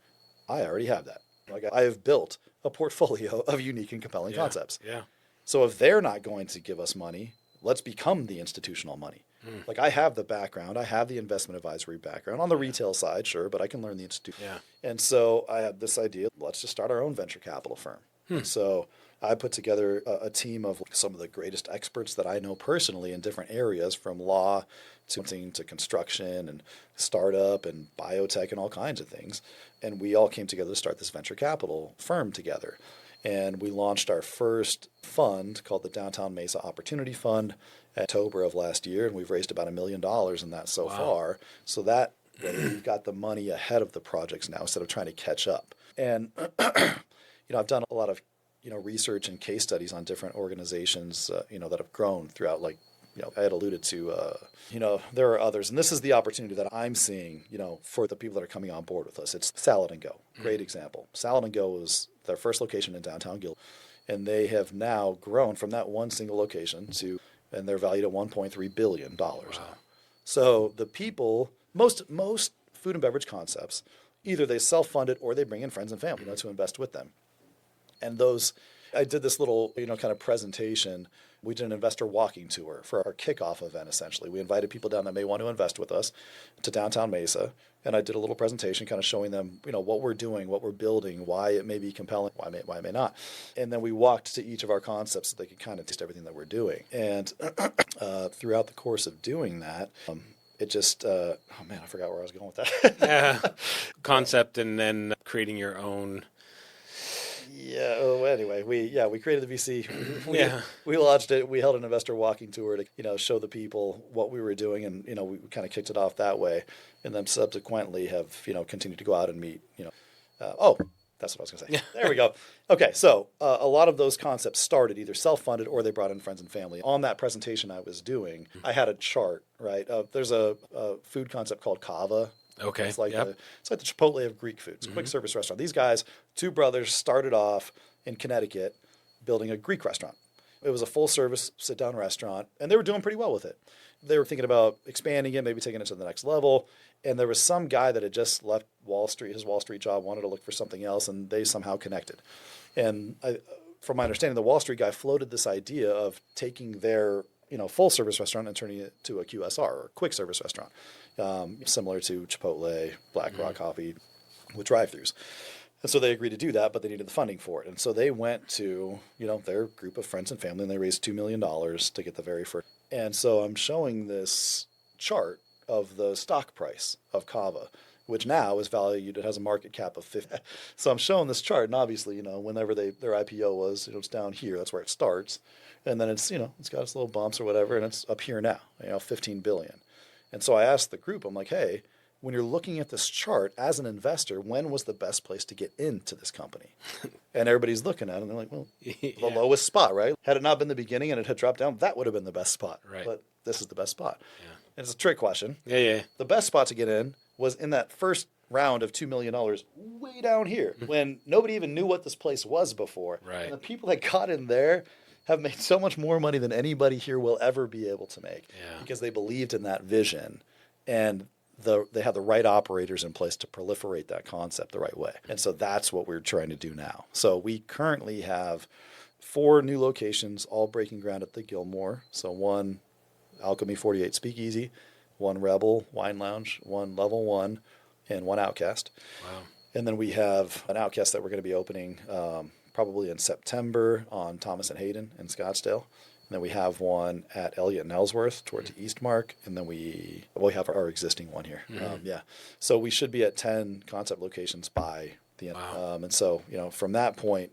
I already have that. Like, I have built a portfolio of unique and compelling concepts. Yeah. So if they're not going to give us money, let's become the institutional money. Like, I have the background, I have the investment advisory background on the retail side, sure, but I can learn the institute. Yeah. And so I had this idea, let's just start our own venture capital firm. And so I put together a team of some of the greatest experts that I know personally in different areas, from law to construction and startup and biotech and all kinds of things. And we all came together to start this venture capital firm together. And we launched our first fund called the Downtown Mesa Opportunity Fund in October of last year. And we've raised about $1 million in that so far. So that we've got the money ahead of the projects now instead of trying to catch up. And, I've done a lot of, research and case studies on different organizations, that have grown throughout, like, I had alluded to, there are others. And this is the opportunity that I'm seeing, for the people that are coming on board with us. It's Salad and Go. Great example. Salad and Go was their first location in downtown Gilbert. And they have now grown from that one single location and they're valued at $1.3 billion now. So the people, most food and beverage concepts, either they self-fund it or they bring in friends and family, to invest with them. And I did this little, kind of presentation. We did an investor walking tour for our kickoff event, essentially. We invited people down that may want to invest with us to downtown Mesa. And I did a little presentation kind of showing them, what we're doing, what we're building, why it may be compelling, why it may not. And then we walked to each of our concepts so they could kind of taste everything that we're doing. And throughout the course of doing that, it just, I forgot where I was going with that. Concept and then creating your own. Yeah. Oh, anyway, we created the VC. We launched it. We held an investor walking tour to, show the people what we were doing, and we kind of kicked it off that way, and then subsequently have continued to go out and meet. That's what I was going to say. There we go. Okay, so a lot of those concepts started either self-funded or they brought in friends and family. On that presentation I was doing, I had a chart. Right. There's a food concept called Kava. Okay. It's like the Chipotle of Greek food. It's a quick service restaurant. These guys, two brothers, started off in Connecticut building a Greek restaurant. It was a full service sit down restaurant, and they were doing pretty well with it. They were thinking about expanding it, maybe taking it to the next level. And there was some guy that had just left Wall Street, his Wall Street job, wanted to look for something else, and they somehow connected. And from my understanding, the Wall Street guy floated this idea of taking their full service restaurant and turning it to a QSR, or a quick service restaurant, similar to Chipotle, Black Rock Coffee, with drive-thrus. And so they agreed to do that, but they needed the funding for it. And so they went to, their group of friends and family, and they raised $2 million to get the very first. And so I'm showing this chart of the stock price of Kava, which now is valued, it has a market cap of 50. So I'm showing this chart, and obviously, whenever their IPO was, it's down here, that's where it starts. And then it's, it's got its little bumps or whatever, and it's up here now, 15 billion. And so I asked the group, I'm like, hey, when you're looking at this chart as an investor, when was the best place to get into this company? And everybody's looking at it and they're like, well, the lowest spot, right? Had it not been the beginning and it had dropped down, that would have been the best spot. Right. But this is the best spot. Yeah. And it's a trick question. Yeah. The best spot to get in was in that first round of $2 million way down here when nobody even knew what this place was before. Right. And the people that got in there have made so much more money than anybody here will ever be able to make because they believed in that vision, and they have the right operators in place to proliferate that concept the right way. And so that's what we're trying to do now. So we currently have 4 new locations, all breaking ground at the Gilmore. So 1 Alchemy 48 Speakeasy, 1 Rebel Wine Lounge, 1 Level 1, and 1 Outcast. Wow. And then we have an Outcast that we're going to be opening probably in September on Thomas and Hayden in Scottsdale. then we have one at Elliott and Ellsworth towards Eastmark, and then we have our existing one here. So we should be at 10 concept locations by the end. Wow. And so, from that point,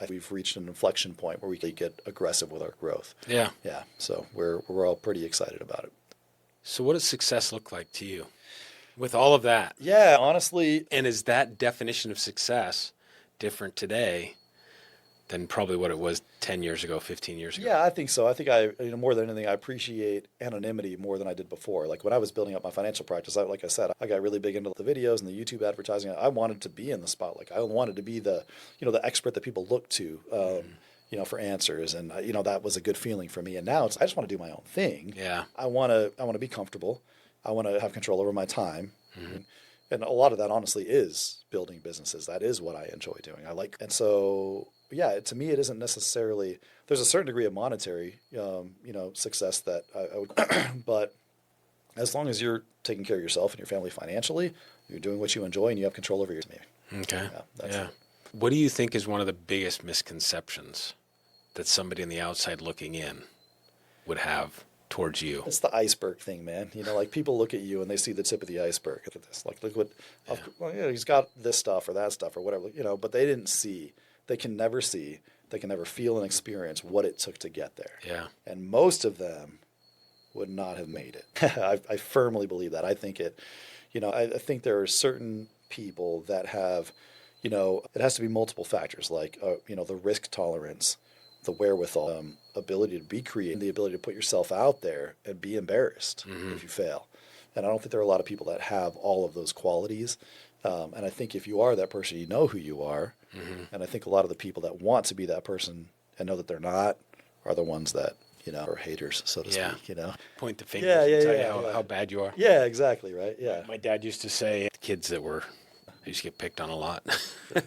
we've reached an inflection point where we can get aggressive with our growth. Yeah. Yeah. So we're all pretty excited about it. So what does success look like to you with all of that? Yeah, honestly. And is that definition of success different today than probably what it was 10 years ago, 15 years ago? Yeah, I think so. I think more than anything, I appreciate anonymity more than I did before. Like when I was building up my financial practice, like I said, I got really big into the videos and the YouTube advertising. I wanted to be in the spotlight. I wanted to be the expert that people look to, for answers. And, that was a good feeling for me. And now I just want to do my own thing. Yeah. I want to be comfortable. I want to have control over my time. And a lot of that honestly is building businesses. That is what I enjoy doing. And so, yeah, to me, it isn't necessarily, there's a certain degree of monetary, success that I would, but as long as you're taking care of yourself and your family financially, you're doing what you enjoy and you have control over your me. Okay. Yeah. What do you think is one of the biggest misconceptions that somebody on the outside looking in would have towards you? It's the iceberg thing, man. Like people look at you and they see the tip of the iceberg. Look at this. Like, look what, he's got this stuff or that stuff or whatever, but they didn't see. They can never see, they can never feel and experience what it took to get there. Yeah. And most of them would not have made it. I firmly believe that. I think I think there are certain people that have, it has to be multiple factors like, the risk tolerance, the wherewithal, ability to be creative, the ability to put yourself out there and be embarrassed if you fail. And I don't think there are a lot of people that have all of those qualities. And I think if you are that person, you know who you are. And I think a lot of the people that want to be that person and know that they're not are the ones that, are haters, so to speak, Point the fingers and tell you how bad you are. Yeah, exactly, right? Yeah. My dad used to say kids that used to get picked on a lot.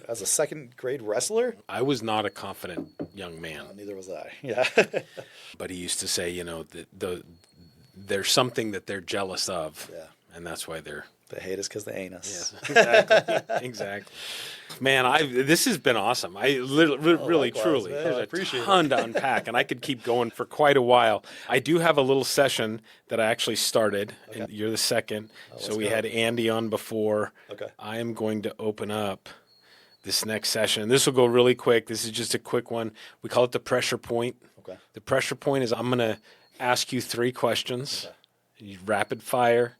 As a second grade wrestler? I was not a confident young man. Neither was I, yeah. But he used to say, there's something that they're jealous of. Yeah. And that's why They hate us because they ain't us. Yes, exactly. Man, this has been awesome. Really, likewise, truly, man. there's I a appreciate ton to unpack, and I could keep going for quite a while. I do have a little session that I actually started, and you're the second. So we had Andy on before. Okay. I am going to open up this next session. This will go really quick. This is just a quick one. We call it the pressure point. Okay. The pressure point is I'm going to ask you 3 questions, rapid fire.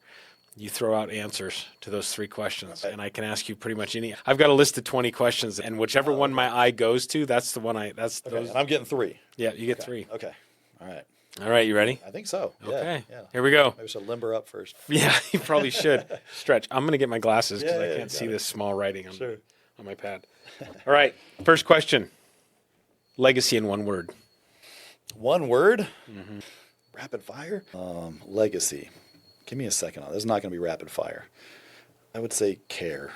You throw out answers to those 3 questions, and I can ask you pretty much any. I've got a list of 20 questions, and whichever one my eye goes to, that's the one those. And I'm getting 3. Yeah, you get 3. Okay. All right. All right, you ready? I think so. Okay. Yeah. Here we go. Maybe we should limber up first. Yeah, you probably should. Stretch. I'm going to get my glasses because I can't see it. this small writing on my pad. All right, first question. Legacy in 1 word. 1 word? Rapid fire? Legacy. Give me a second on this. It's not going to be rapid fire. I would say care.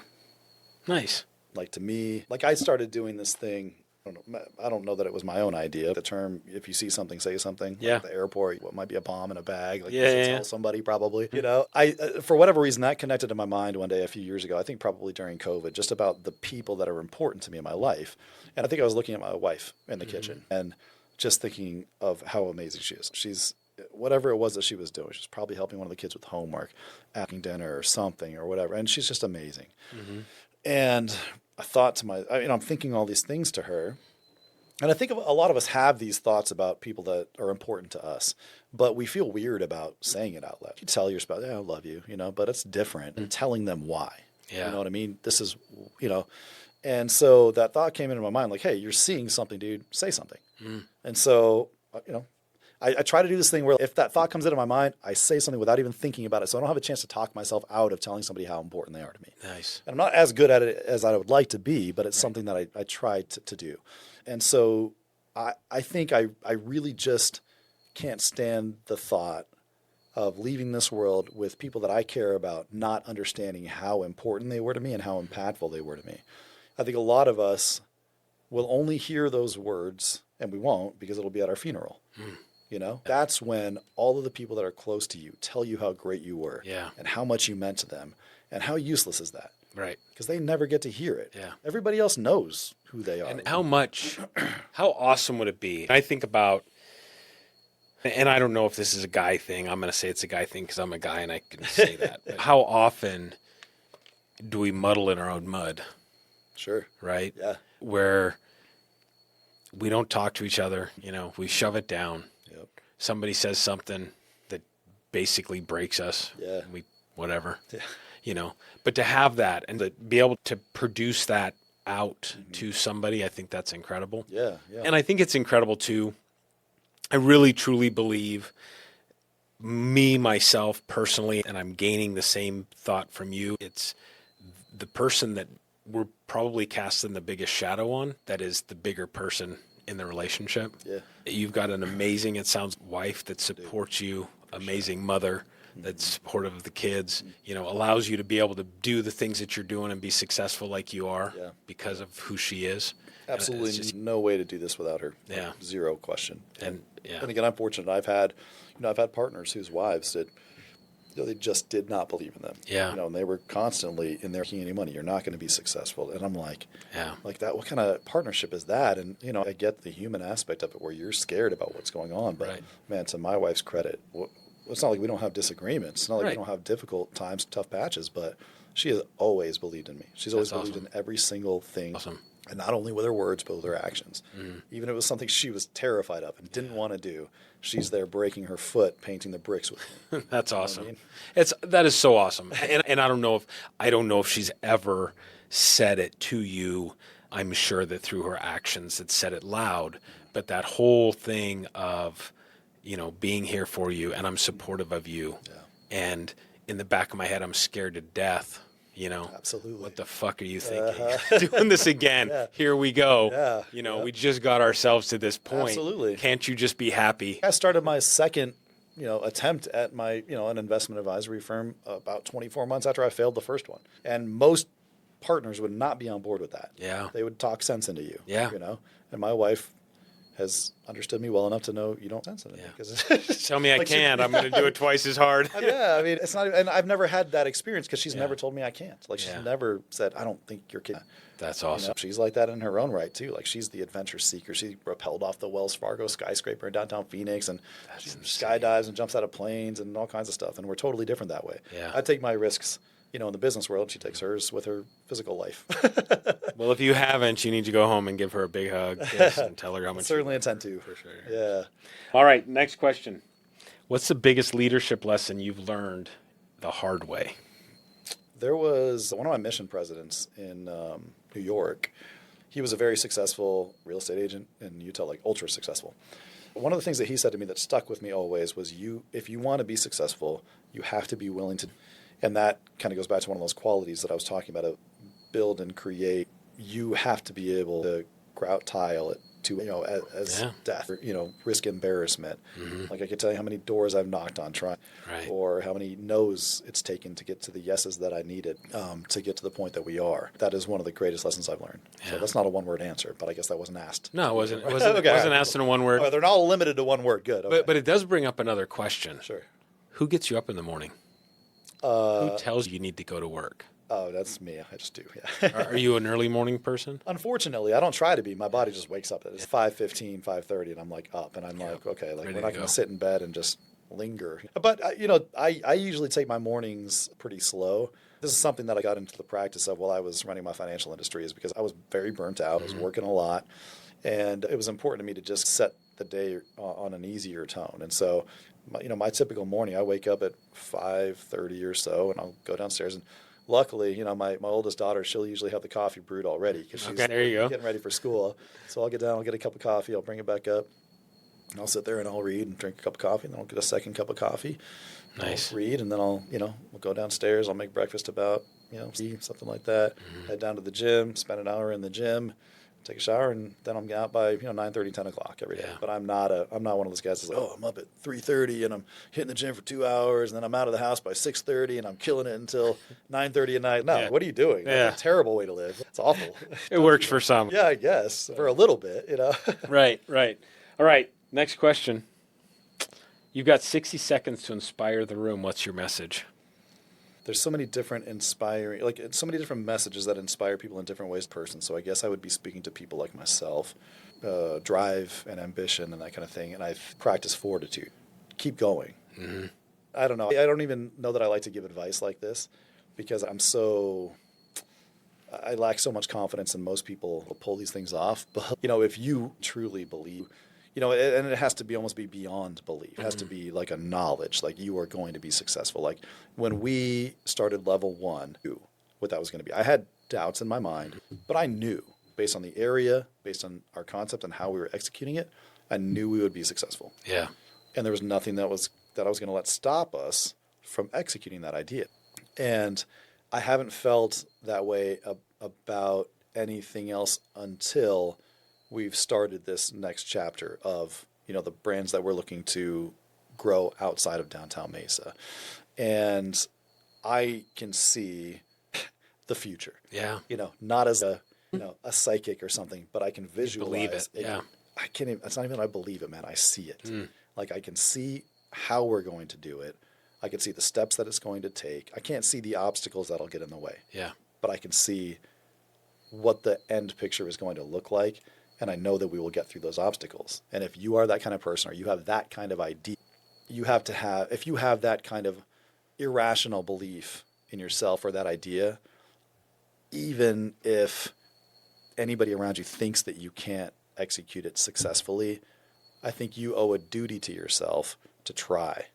Nice. Like to me, like I started doing this thing. I don't know that it was my own idea. The term, if you see something, say something. Yeah. Like at the airport, what might be a bomb in a bag. Like tell somebody probably. I for whatever reason that connected to my mind one day a few years ago. I think probably during COVID, just about the people that are important to me in my life. And I think I was looking at my wife in the kitchen and just thinking of how amazing she is. She's whatever it was that she was doing. She was probably helping one of the kids with homework, cooking dinner or something or whatever. And she's just amazing. And I thought to I'm thinking all these things to her. And I think a lot of us have these thoughts about people that are important to us, but we feel weird about saying it out loud. You tell your spouse, I love you, but it's different than telling them why. Yeah. You know what I mean? This is, and so that thought came into my mind like, hey, you're seeing something, dude, say something. And so, I try to do this thing where if that thought comes into my mind, I say something without even thinking about it. So I don't have a chance to talk myself out of telling somebody how important they are to me. Nice. And I'm not as good at it as I would like to be, but it's something that I try to do. And so I think I really just can't stand the thought of leaving this world with people that I care about not understanding how important they were to me and how impactful they were to me. I think a lot of us will only hear those words, and we won't because it'll be at our funeral. That's when all of the people that are close to you tell you how great you were and how much you meant to them. And how useless is that? Right. Because they never get to hear it. Yeah. Everybody else knows who they are. And how awesome would it be? I think about And I don't know if this is a guy thing. I'm going to say it's a guy thing because I'm a guy and I can say that. But how often do we muddle in our own mud? Sure. Right? Yeah. Where we don't talk to each other, we shove it down. Yep. Somebody says something that basically breaks us. Yeah. And whatever. Yeah. But to have that and to be able to produce that out to somebody, I think that's incredible. Yeah. Yeah. And I think it's incredible too. I really truly believe myself personally, and I'm gaining the same thought from you. It's the person that we're probably casting the biggest shadow on that is the bigger person in the relationship. Yeah. You've got an amazing, it sounds, wife that supports you, amazing mother that's supportive of the kids, allows you to be able to do the things that you're doing and be successful like you are because of who she is. Absolutely no way to do this without her. Yeah. Zero question. And again, I'm fortunate. I've had partners whose wives that they just did not believe in them. Yeah. And they were constantly in there making any money. You're not going to be successful. And I'm like, like that. What kind of partnership is that? And I get the human aspect of it where you're scared about what's going on. But man, to my wife's credit, it's not like we don't have disagreements. It's not like we don't have difficult times, tough patches. But she has always believed in me. She's always believed in every single thing. Awesome. And not only with her words, but with her actions. Even if it was something she was terrified of and didn't want to do, she's there breaking her foot, painting the bricks with me. That's awesome. That is so awesome. And I don't know if she's ever said it to you. I'm sure that through her actions that said it loud, but that whole thing of, being here for you and I'm supportive of you. Yeah. And in the back of my head, I'm scared to death. Absolutely. What the fuck are you thinking? Doing this again. Yeah. Here we go. Yeah. We just got ourselves to this point. Absolutely. Can't you just be happy? I started my second, attempt at my, an investment advisory firm about 24 months after I failed the first one. And most partners would not be on board with that. Yeah. They would talk sense into you. Yeah. And my wife has understood me well enough to know you don't sense it. Yeah. Tell me I can't. I'm going to do it twice as hard. It's not, and I've never had that experience because she's never told me I can't. Like she's never said, I don't think you're kidding. That's awesome. She's like that in her own right too. Like she's the adventure seeker. She rappelled off the Wells Fargo skyscraper in downtown Phoenix and she skydives and jumps out of planes and all kinds of stuff. And we're totally different that way. Yeah. I take my risks, in the business world. She takes hers with her physical life. Well, if you haven't, you need to go home and give her a big hug and tell her how much. Certainly intend to. For sure. Yeah. All right. Next question. What's the biggest leadership lesson you've learned the hard way? There was one of my mission presidents in New York. He was a very successful real estate agent in Utah, like ultra successful. One of the things that he said to me that stuck with me always was if you want to be successful, you have to be willing to. And that kind of goes back to one of those qualities that I was talking about, build and create. You have to be able to grout tile it to, as death, risk embarrassment. Mm-hmm. Like I could tell you how many doors I've knocked on trying, or how many no's it's taken to get to the yeses that I needed to get to the point that we are. That is one of the greatest lessons I've learned. Yeah. So that's not a one-word answer, but I guess that wasn't asked. No, it wasn't. It wasn't asked in a one word. Oh, they're not all limited to one word. Good. Okay. But it does bring up another question. Sure. Who gets you up in the morning? Who tells you need to go to work? Oh, that's me. I just do. Yeah. Are you an early morning person? Unfortunately, I don't try to be. My body just wakes up. It's 5:15, 5:30, and I'm like up, and I'm like, okay, like we're not going to sit in bed and just linger. But I usually take my mornings pretty slow. This is something that I got into the practice of while I was running my financial industry, is because I was very burnt out. I was working a lot, and it was important to me to just set the day on an easier tone. And so, my typical morning, I wake up at 5:30 or so, and I'll go downstairs. And luckily, my oldest daughter, she'll usually have the coffee brewed already because she's getting ready for school. So I'll get down, I'll get a cup of coffee, I'll bring it back up, and I'll sit there and I'll read and drink a cup of coffee, and then I'll get a second cup of coffee. Nice. I'll read, and then we'll go downstairs. I'll make breakfast about, something like that. Mm-hmm. Head down to the gym, spend an hour in the gym, take a shower, and then I'm out by 9:30, 10 o'clock every day. But I'm not one of those guys that's like, I'm up at 3:30 and I'm hitting the gym for 2 hours, and then I'm out of the house by 6:30 and I'm killing it until 9:30 at night. No, what are you doing? That's a terrible way to live. It's awful. It works for some. Yeah, I guess for a little bit, Right. All right. Next question. You've got 60 seconds to inspire the room. What's your message? There's so many different so many different messages that inspire people in different ways. So I guess I would be speaking to people like myself. drive and ambition and that kind of thing. And I've practiced fortitude. Keep going. Mm-hmm. I don't know. I don't even know that I like to give advice like this because I lack so much confidence in most people who pull these things off. But, if you truly believe, and it has to be almost be beyond belief. It has to be like a knowledge, like you are going to be successful. Like when we started level 1, I knew what that was going to be. I had doubts in my mind, but I knew based on the area, based on our concept and how we were executing it, I knew we would be successful. Yeah. And there was nothing that I was going to let stop us from executing that idea. And I haven't felt that way about anything else until we've started this next chapter of, the brands that we're looking to grow outside of downtown Mesa. And I can see the future. Yeah. Not as a psychic or something, but I can visualize believe it. Yeah. I can't even, it's not even that I believe it, man. I see it. Like I can see how we're going to do it. I can see the steps that it's going to take. I can't see the obstacles that'll get in the way. Yeah. But I can see what the end picture is going to look like. And I know that we will get through those obstacles. And if you are that kind of person or you have that kind of idea, if you have that kind of irrational belief in yourself or that idea, even if anybody around you thinks that you can't execute it successfully, I think you owe a duty to yourself to try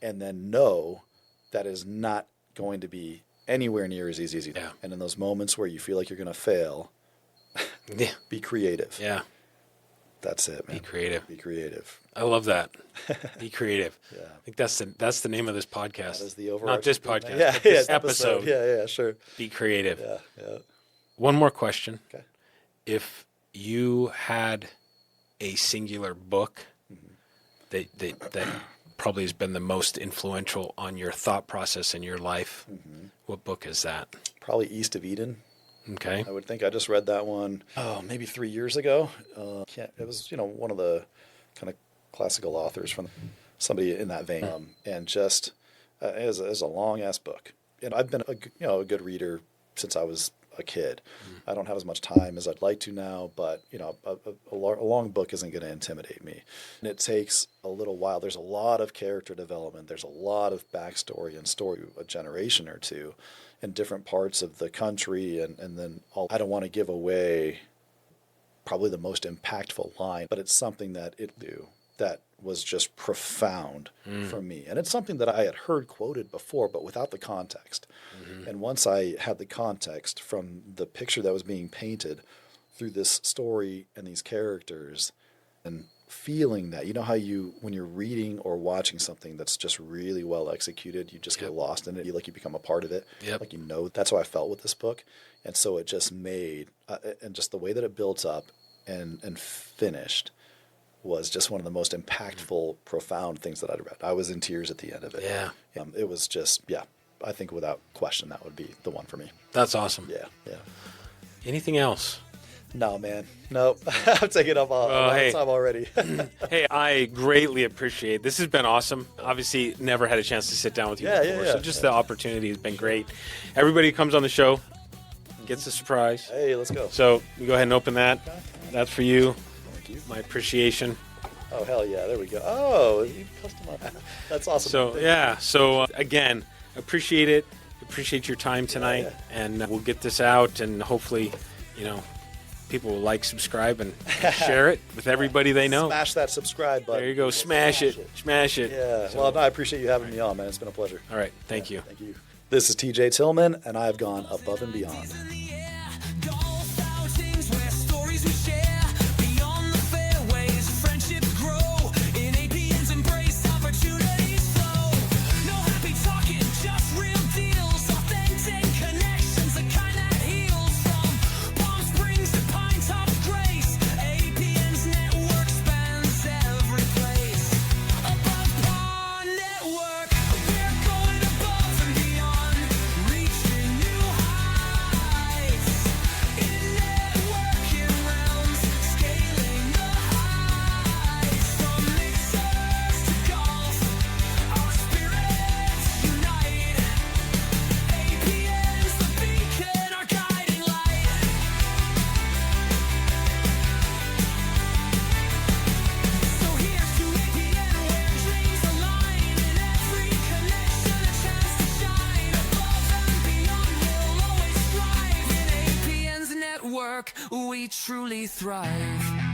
and then know that is not going to be anywhere near as easy as you think. And in those moments where you feel like you're going to fail, be creative. Yeah. That's it, man. Be creative. Be creative. I love that. Be creative. Yeah. I think that's the name of this podcast. That is the overarching. Not this podcast. Yeah, but this episode. Yeah, sure. Be creative. Yeah. One more question. Okay. If you had a singular book that probably has been the most influential on your thought process in your life, what book is that? Probably East of Eden. Okay. I would think I just read that one, maybe 3 years ago. It was, one of the kind of classical authors from somebody in that vein. And just, it was a long-ass book. And I've been a good reader since I was a kid. I don't have as much time as I'd like to now, but, a long book isn't going to intimidate me. And it takes a little while. There's a lot of character development. There's a lot of backstory and story, a generation or two in different parts of the country. And then I don't want to give away probably the most impactful line, but it's something that that was just profound for me. And it's something that I had heard quoted before, but without the context. And once I had the context from the picture that was being painted through this story and these characters and feeling that, how when you're reading or watching something that's just really well executed, you just get lost in it. You become a part of it. Like, that's how I felt with this book. And so it just made, and just the way that it built up and finished was just one of the most impactful, profound things that I'd read. I was in tears at the end of it. Yeah. It was just, I think without question that would be the one for me. That's awesome. Yeah. Anything else? No, man. Nope. I'm taking up all the time already. Hey, I greatly appreciate it. This has been awesome. Obviously, never had a chance to sit down with you before, so just the opportunity has been great. Everybody who comes on the show gets a surprise. Hey, let's go. So you go ahead and open that. Okay. That's for you. Thank you. My appreciation. Oh, hell yeah. There we go. Oh, you customized. That's awesome. So, again, appreciate it. Appreciate your time tonight. And we'll get this out, and hopefully, people will subscribe, and share it with everybody they know. Smash that subscribe button. There you go. Smash it. Yeah. So, I appreciate you having me on, man. It's been a pleasure. All right. Thank you. Thank you. This is TJ Tillman, and I've gone above and beyond. work, we truly thrive.